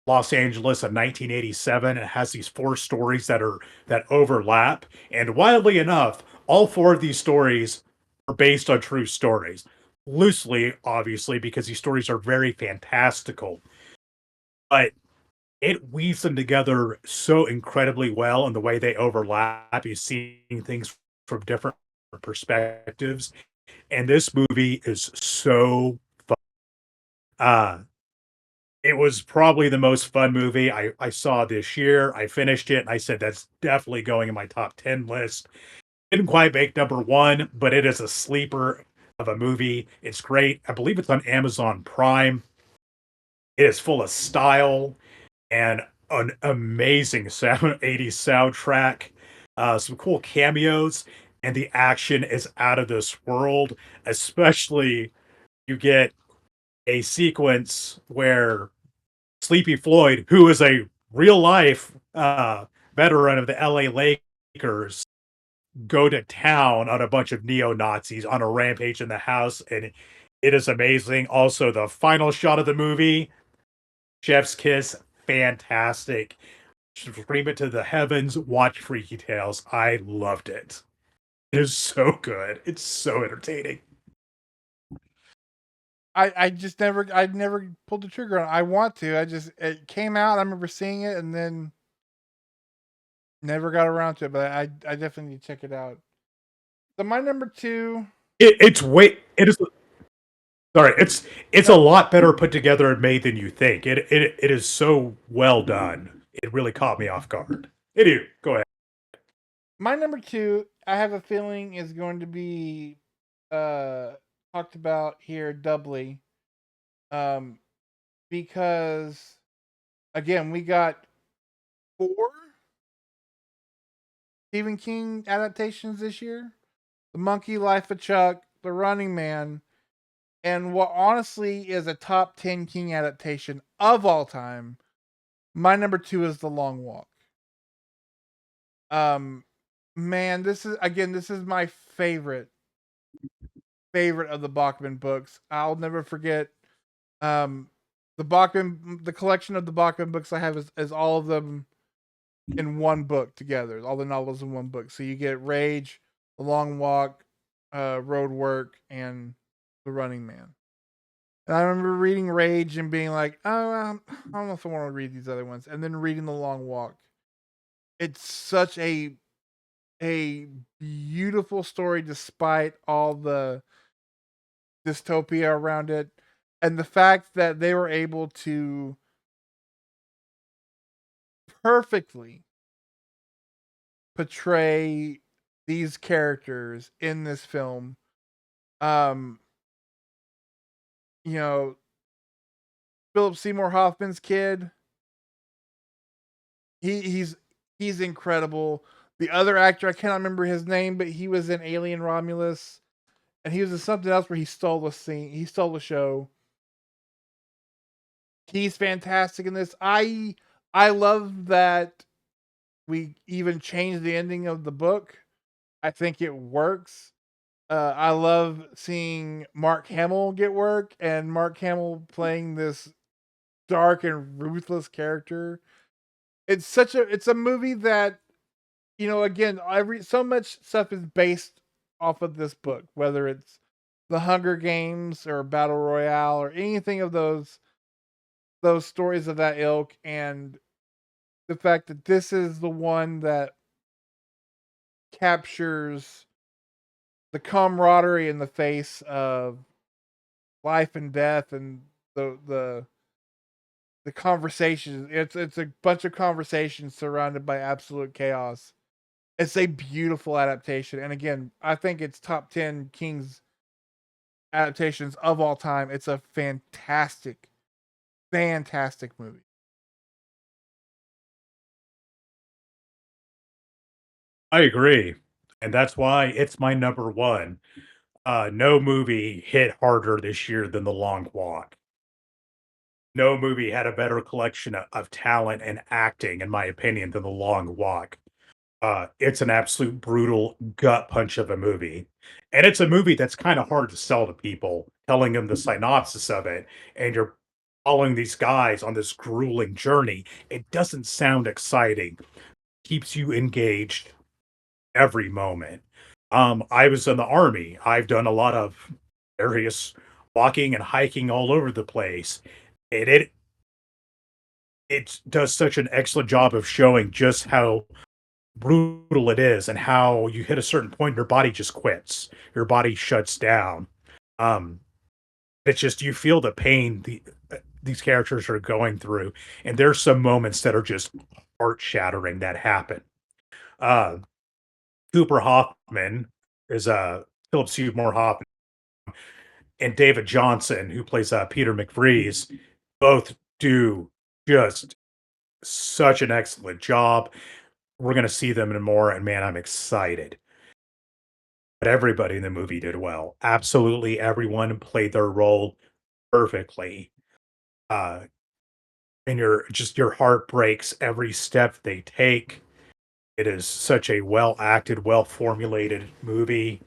Los Angeles in 1987. It has these four stories that overlap, and wildly enough, all four of these stories are based on true stories. Loosely, obviously, because these stories are very fantastical, but it weaves them together so incredibly well in the way they overlap. You're seeing things from different perspectives, and this movie is so uh it was probably the most fun movie I saw this year. I finished it and I said that's definitely going in my top 10 list. Didn't quite make number one, but it is a sleeper of a movie. It's great. I believe it's on Amazon Prime. It is full of style and an amazing 80s soundtrack, some cool cameos, and the action is out of this world. Especially, you get a sequence where Sleepy Floyd, who is a real life veteran of the LA Lakers, go to town on a bunch of neo Nazis on a rampage in the house, and it is amazing. Also, the final shot of the movie, Chef's Kiss, fantastic. Scream it to the heavens. Watch Freaky Tales. I loved it. It is so good. It's so entertaining. I just never pulled the trigger on it. I want to. It came out. I remember seeing it and then never got around to it. But I definitely need to check it out. So my number two. It's way. It is. Sorry, it's a No, lot better put together and made than you think. It is so well done. It really caught me off guard. Anyway, go ahead. my number two. I have a feeling is going to be uh talked about here doubly. Um, because again we got four Stephen King adaptations this year: The Monkey, Life of Chuck, The Running Man, and what honestly is a top 10 King adaptation of all time. My number two is The Long Walk. Um, man, this is my favorite of the Bachman books. I'll never forget um the collection of the Bachman books I have is all of them in one book together. All the novels in one book. So you get Rage, The Long Walk, Road Work, and The Running Man. And I remember reading Rage and being like, oh, I don't know if I want to read these other ones. And then reading The Long Walk. It's such a beautiful story despite all the dystopia around it. And the fact that they were able to perfectly portray these characters in this film. Um, you know, Philip Seymour Hoffman's kid, he he's incredible. The other actor, I cannot remember his name, but he was in Alien Romulus, and he was in something else where he stole the scene. He stole the show. He's fantastic in this. I love that we even changed the ending of the book. I think it works. I love seeing Mark Hamill get work and Mark Hamill playing this dark and ruthless character. It's a movie that, again, every so much stuff is based off of this book, whether it's the Hunger Games or Battle Royale or anything of those stories of that ilk, and the fact that this is the one that captures the camaraderie in the face of life and death and the conversations. It's a bunch of conversations surrounded by absolute chaos. It's a beautiful adaptation, and again, I think it's top 10 King's adaptations of all time. It's a fantastic, fantastic movie. I agree. And that's why it's my number one. No movie hit harder this year than The Long Walk. No movie had a better collection of talent and acting, in my opinion, than The Long Walk. It's an absolute brutal gut punch of a movie. And it's a movie that's kind of hard to sell to people, telling them the synopsis of it, and you're following these guys on this grueling journey. It doesn't sound exciting, keeps you engaged every moment. I was in the army. I've done a lot of various walking and hiking all over the place. And it does such an excellent job of showing just how brutal it is and how you hit a certain point, your body just quits. Your body shuts down. Um, it's just you feel the pain these characters are going through, and there's some moments that are just heart shattering that happen. Uh, Cooper Hoffman is Philip Seymour Hoffman and David Johnson, who plays Peter McVries, both do just such an excellent job. We're gonna see them in more, and man, I'm excited. But everybody in the movie did well. Absolutely everyone played their role perfectly. Uh, and your heart breaks every step they take. It is such a well acted, well formulated movie.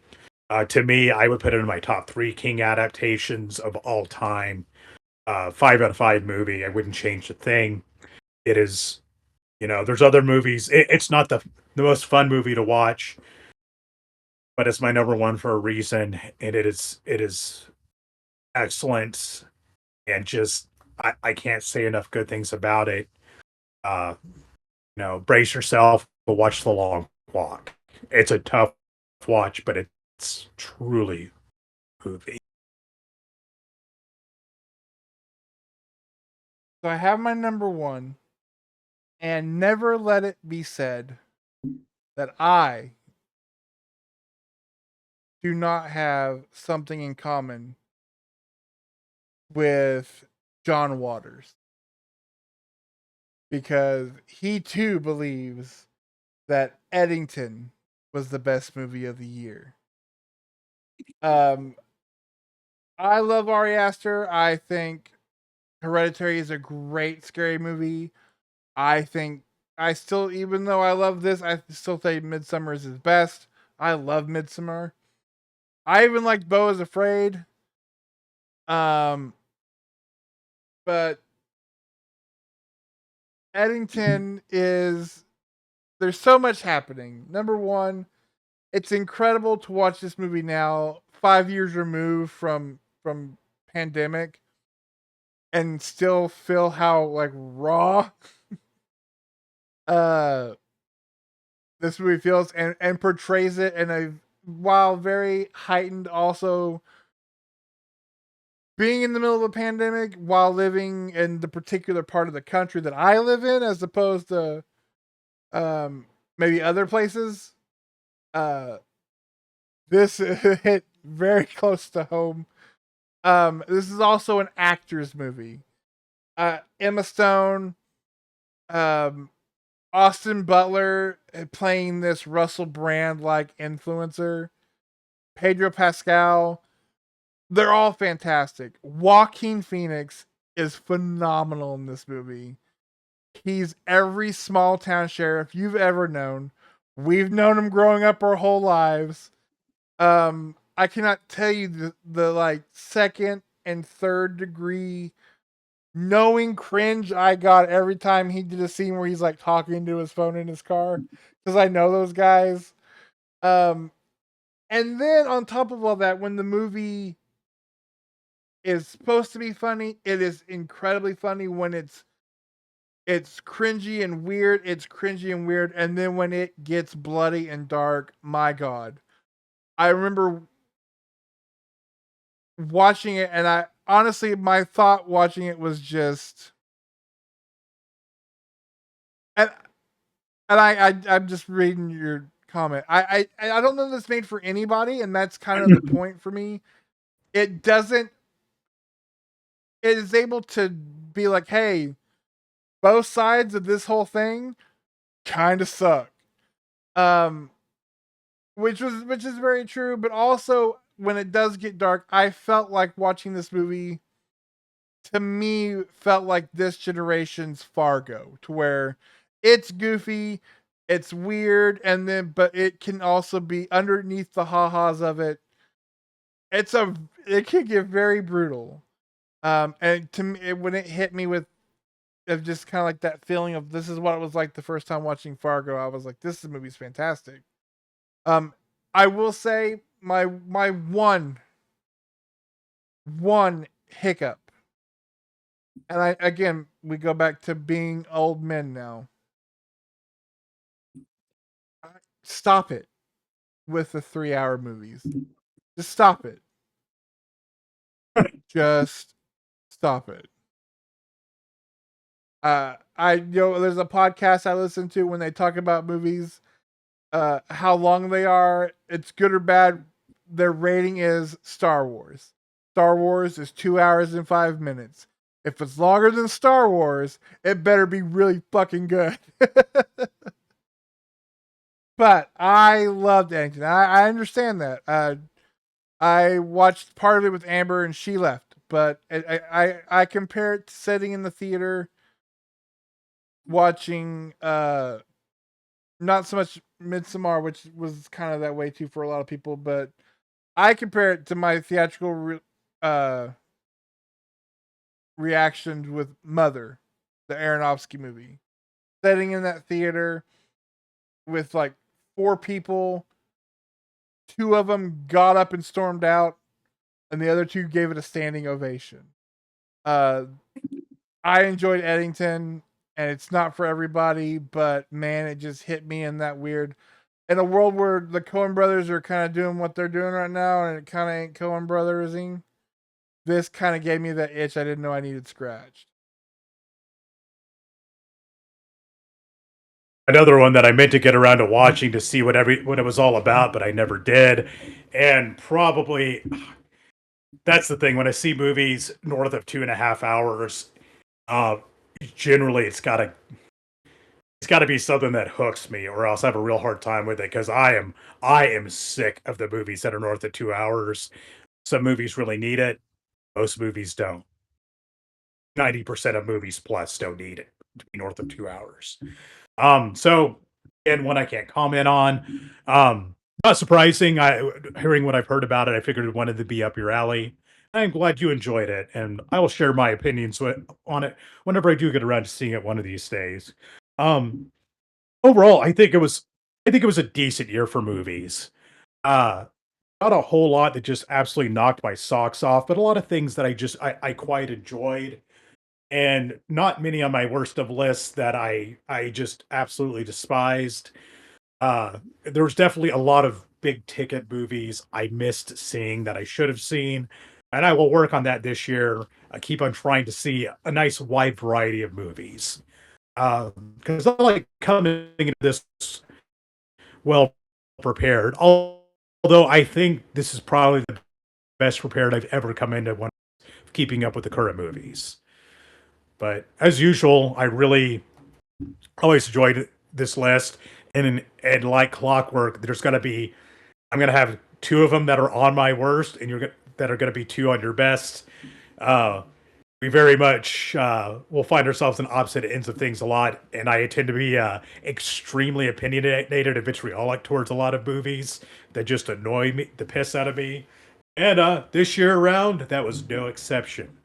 To me, I would put it in my top three King adaptations of all time. 5 out of 5 movie. I wouldn't change a thing. It is, there's other movies. It's not the most fun movie to watch, but it's my number one for a reason, and it is excellent, and just I can't say enough good things about it. Uh, brace yourself, but watch The Long Walk. It's a tough watch, but it's truly a movie. So I have my number one, and never let it be said that I do not have something in common with John Waters, because he too believes that Eddington was the best movie of the year. Um, I love Ari Aster. I think Hereditary is a great scary movie. I think I still, even though I love this, I still think Midsummer is his best. I love Midsummer. I even liked Beau is Afraid. Um, but Eddington is, there's so much happening. Number one, it's incredible to watch this movie now, 5 years removed from pandemic, and still feel how like raw uh this movie feels, and portrays it in a, while very heightened, also being in the middle of a pandemic while living in the particular part of the country that I live in, as opposed to maybe other places. Uh this hit very close to home. This is also an actor's movie. Emma Stone, um, Austin Butler playing this Russell Brand like influencer, Pedro Pascal. They're all fantastic. Joaquin Phoenix is phenomenal in this movie. He's every small town sheriff you've ever known. We've known him growing up our whole lives. I cannot tell you the like second and third degree knowing cringe I got every time he did a scene where he's like talking to his phone in his car because I know those guys. Um, and then on top of all that, when the movie is supposed to be funny, it is incredibly funny. When it's cringy and weird, it's cringy and weird. And then when it gets bloody and dark, my God. I remember watching it, and I honestly, my thought watching it was just, and I'm just reading your comment. I don't know if it's made for anybody, and that's kind of the point for me. It doesn't. It is able to be like, hey, both sides of this whole thing kind of suck. Um, which is very true, but also when it does get dark, I felt like watching this movie to me felt like this generation's Fargo, to where it's goofy, it's weird, and then but it can also be underneath the ha-has of it. It's a it can get very brutal. And to me, when it hit me with of just kind of like that feeling of this is what it was like the first time watching Fargo, I was like, this movie's fantastic. Um, I will say my one hiccup, and I again we go back to being old men now. Stop it with the 3 hour movies. Just stop it. Just stop it. I there's a podcast I listen to when they talk about movies, how long they are, it's good or bad. Their rating is Star Wars. Star Wars is 2 hours and 5 minutes. If it's longer than Star Wars, it better be really fucking good. But I loved Eddington. I understand that. I watched part of it with Amber and she left, but I compare it to sitting in the theater watching not so much Midsommar, which was kind of that way too for a lot of people, but I compare it to my theatrical uh reaction with Mother, the Aronofsky movie. Sitting in that theater with like four people, two of them got up and stormed out, and the other two gave it a standing ovation. Uh, I enjoyed Eddington, and it's not for everybody, but man, it just hit me in that weird. In a world where the Coen brothers are kind of doing what they're doing right now, and it kind of ain't Coen brothersing, this kind of gave me that itch I didn't know I needed scratched. Another one that I meant to get around to watching to see what it was all about, but I never did. And probably that's the thing when I see movies north of 2.5 hours. Uh, Generally, it's got to be something that hooks me, or else I have a real hard time with it because I am sick of the movies that are north of 2 hours. Some movies really need it. Most movies don't. 90% of movies plus don't need it to be north of 2 hours. So and one I can't comment on. Not surprising. I hearing what I've heard about it, I figured it wanted to be up your alley. I'm glad you enjoyed it, and I will share my opinions on it whenever I do get around to seeing it one of these days. Um, Overall, I think it was a decent year for movies. Uh, Not a whole lot that just absolutely knocked my socks off, but a lot of things that I quite enjoyed and not many on my worst of lists that I just absolutely despised. There was definitely a lot of big ticket movies I missed seeing that I should have seen, and I will work on that this year. I keep on trying to see a nice wide variety of movies because I like coming into this well prepared. Although I think this is probably the best prepared I've ever come into one keeping up with the current movies. But as usual, I really always enjoyed this list. And like clockwork, there's going to be I'm going to have two of them that are on my worst, and that are going to be two on your best. Uh, we very much will find ourselves on opposite ends of things a lot, and I tend to be extremely opinionated and vitriolic towards a lot of movies that just annoy the piss out of me. And this year around, that was no exception.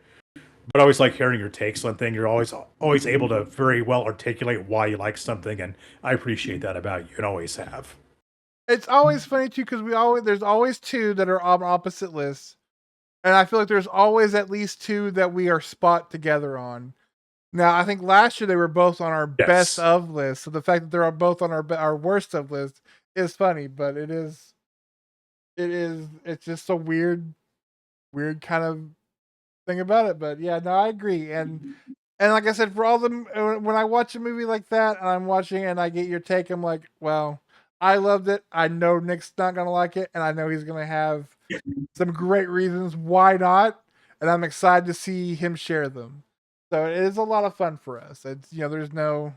but I always like hearing your takes on things. You're always able to very well articulate why you like something, and I appreciate that about you, and always have. It's always funny too because there's always two that are on opposite lists, and I feel like there's always at least two that we are spot together on. Now, I think last year they were both on our best Yes. of list, so the fact that they're both on our worst of list is funny, but it's just a weird kind of thing about it. But yeah, no, I agree, and like I said, for all the when I watch a movie like that and I'm watching and I get your take, I'm like, well, I loved it. I know Nick's not gonna like it, and I know he's gonna have some great reasons why not, and I'm excited to see him share them. So it is a lot of fun for us. It's there's no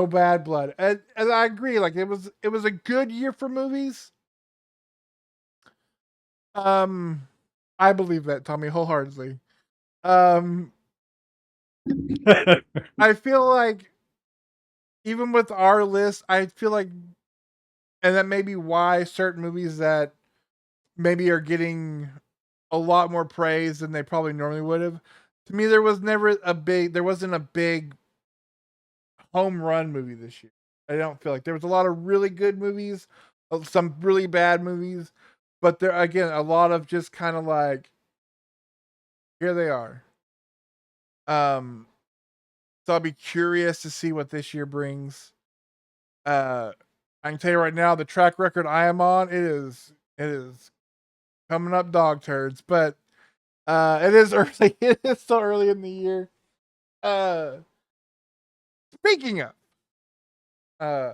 bad blood, and I agree. Like it was a good year for movies. Um, I believe that, Tommy, wholeheartedly. Um, I feel like even with our list, I feel like, and that may be why certain movies that maybe are getting a lot more praise than they probably normally would have. To me, there wasn't a big home run movie this year. I don't feel like there was a lot of really good movies, some really bad movies, but there again a lot of just kind of like here they are. Um, so I'll be curious to see what this year brings. Uh, I can tell you right now, the track record I am on, it is coming up dog turds, but it is early. It is still early in the year. Uh, speaking of uh,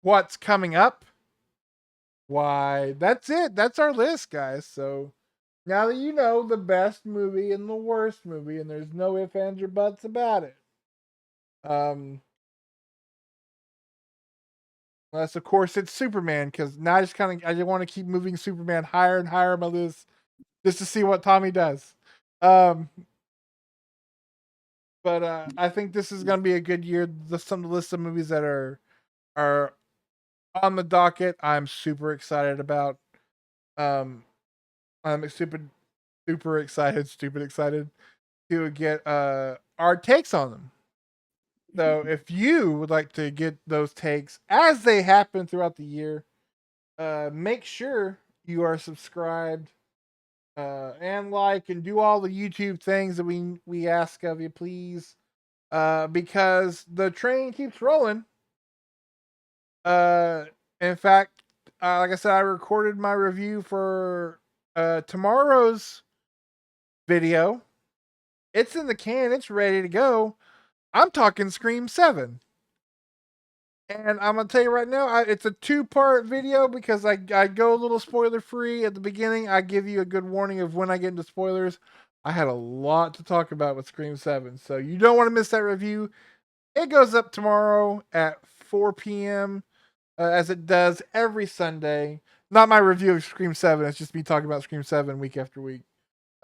what's coming up, why that's it. That's our list, guys. So now that you know the best movie and the worst movie, and there's no ifs, ands, or buts about it. Um, unless of course it's Superman, because now I just want to keep moving Superman higher and higher on my list just to see what Tommy does. Um, but I think this is gonna be a good year. Some of the list of movies that are on the docket, I'm super excited about. Um, I'm super excited, stupid excited to get our takes on them. So if you would like to get those takes as they happen throughout the year, make sure you are subscribed and like and do all the YouTube things that we ask of you, please. Because the train keeps rolling. Uh, in fact, like I said, I recorded my review for tomorrow's video. It's in the can. It's ready to go. I'm talking Scream 7. And I'm gonna tell you right now, it's a two-part video because I go a little spoiler free at the beginning. I give you a good warning of when I get into spoilers. I had a lot to talk about with Scream 7, so you don't want to miss that review. It goes up tomorrow at 4 p.m. As it does every Sunday. Not my review of Scream 7. It's just me talking about Scream 7 week after week.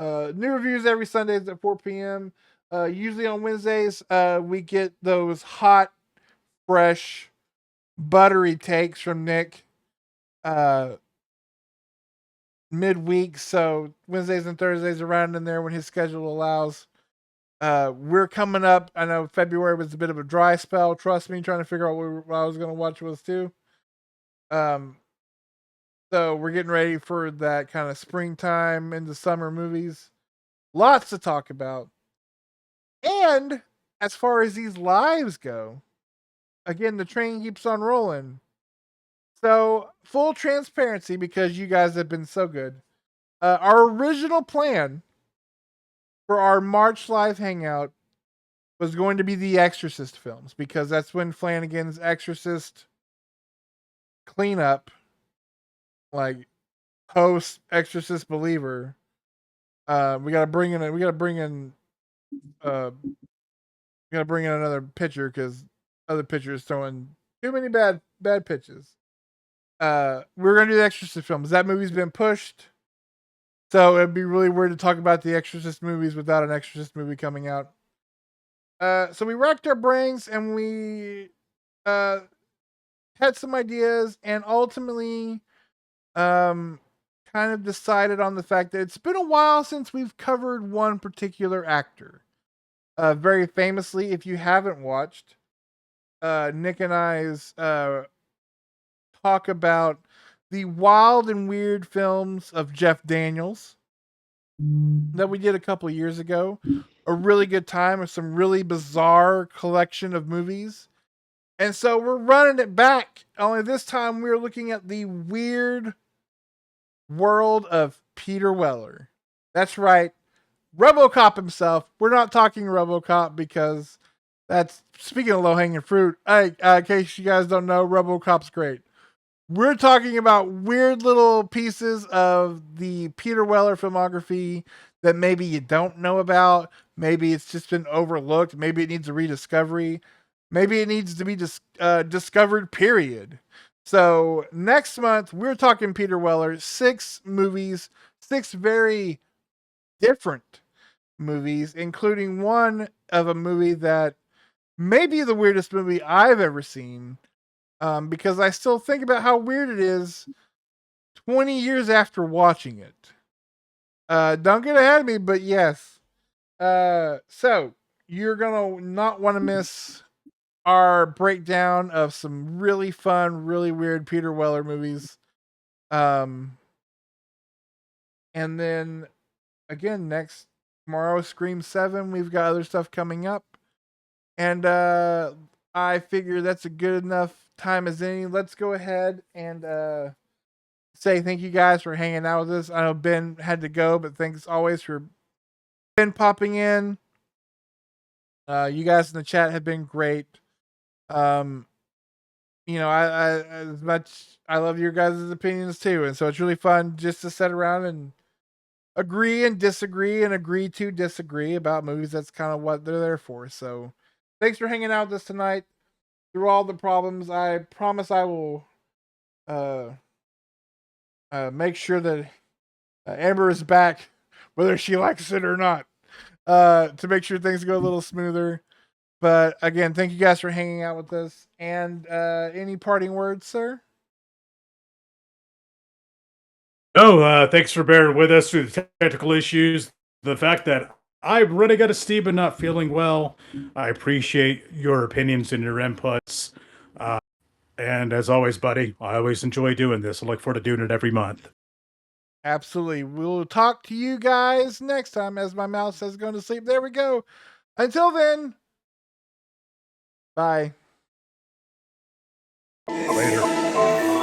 New reviews every Sundays at 4 p.m. Usually on Wednesdays, we get those hot, fresh, buttery takes from Nick uh, midweek. So Wednesdays and Thursdays around in there when his schedule allows. We're coming up. I know February was a bit of a dry spell. Trust me, trying to figure out what I was going to watch was too. Um, so we're getting ready for that kind of springtime into summer movies. Lots to talk about. And as far as these lives go, again, the train keeps on rolling. So, full transparency because you guys have been so good. Our original plan for our March live hangout was going to be the Exorcist films because that's when Flanagan's Exorcist cleanup, like post Exorcist believer, we gotta bring in uh we gotta bring in another pitcher because other pitchers throwing too many bad pitches. We're gonna do the Exorcist films. That movie's been pushed. So it'd be really weird to talk about the Exorcist movies without an Exorcist movie coming out. So we racked our brains and we uh, had some ideas and ultimately um, kind of decided on the fact that it's been a while since we've covered one particular actor. Very famously, if you haven't watched Nick and I's talk about the wild and weird films of Jeff Daniels that we did a couple years ago. A really good time of some really bizarre collection of movies. And so we're running it back. Only this time we're looking at the weird world of Peter Weller. That's right. RoboCop himself. We're not talking RoboCop because that's, speaking of low hanging fruit. Hey, in case you guys don't know, RoboCop's great. We're talking about weird little pieces of the Peter Weller filmography that maybe you don't know about. Maybe it's just been overlooked. Maybe it needs a rediscovery. Maybe it needs to be discovered, period. So next month, we're talking Peter Weller, 6 movies, 6 very different movies, including one of a movie that may be the weirdest movie I've ever seen. Because I still think about how weird it is 20 years after watching it. Don't get ahead of me, but yes. So you're gonna not want to miss our breakdown of some really fun, really weird Peter Weller movies. And then again, tomorrow, Scream 7. We've got other stuff coming up. And I figure that's a good enough time as any. Let's go ahead and say thank you guys for hanging out with us. I know Ben had to go, but thanks always for Ben popping in. You guys in the chat have been great. I as much I love your guys' opinions too, and so it's really fun just to sit around and agree and disagree and agree to disagree about movies. That's kind of what they're there for. So thanks for hanging out with us tonight. Through all the problems, I promise I will make sure that Amber is back, whether she likes it or not, to make sure things go a little smoother. But again, thank you guys for hanging out with us. And any parting words, sir? No, thanks for bearing with us through the technical issues. The fact that I'm running out of steam and not feeling well. I appreciate your opinions and your inputs. And as always, buddy, I always enjoy doing this. I look forward to doing it every month. Absolutely. We'll talk to you guys next time as my mouth says going to sleep. There we go. Until then, bye. Later.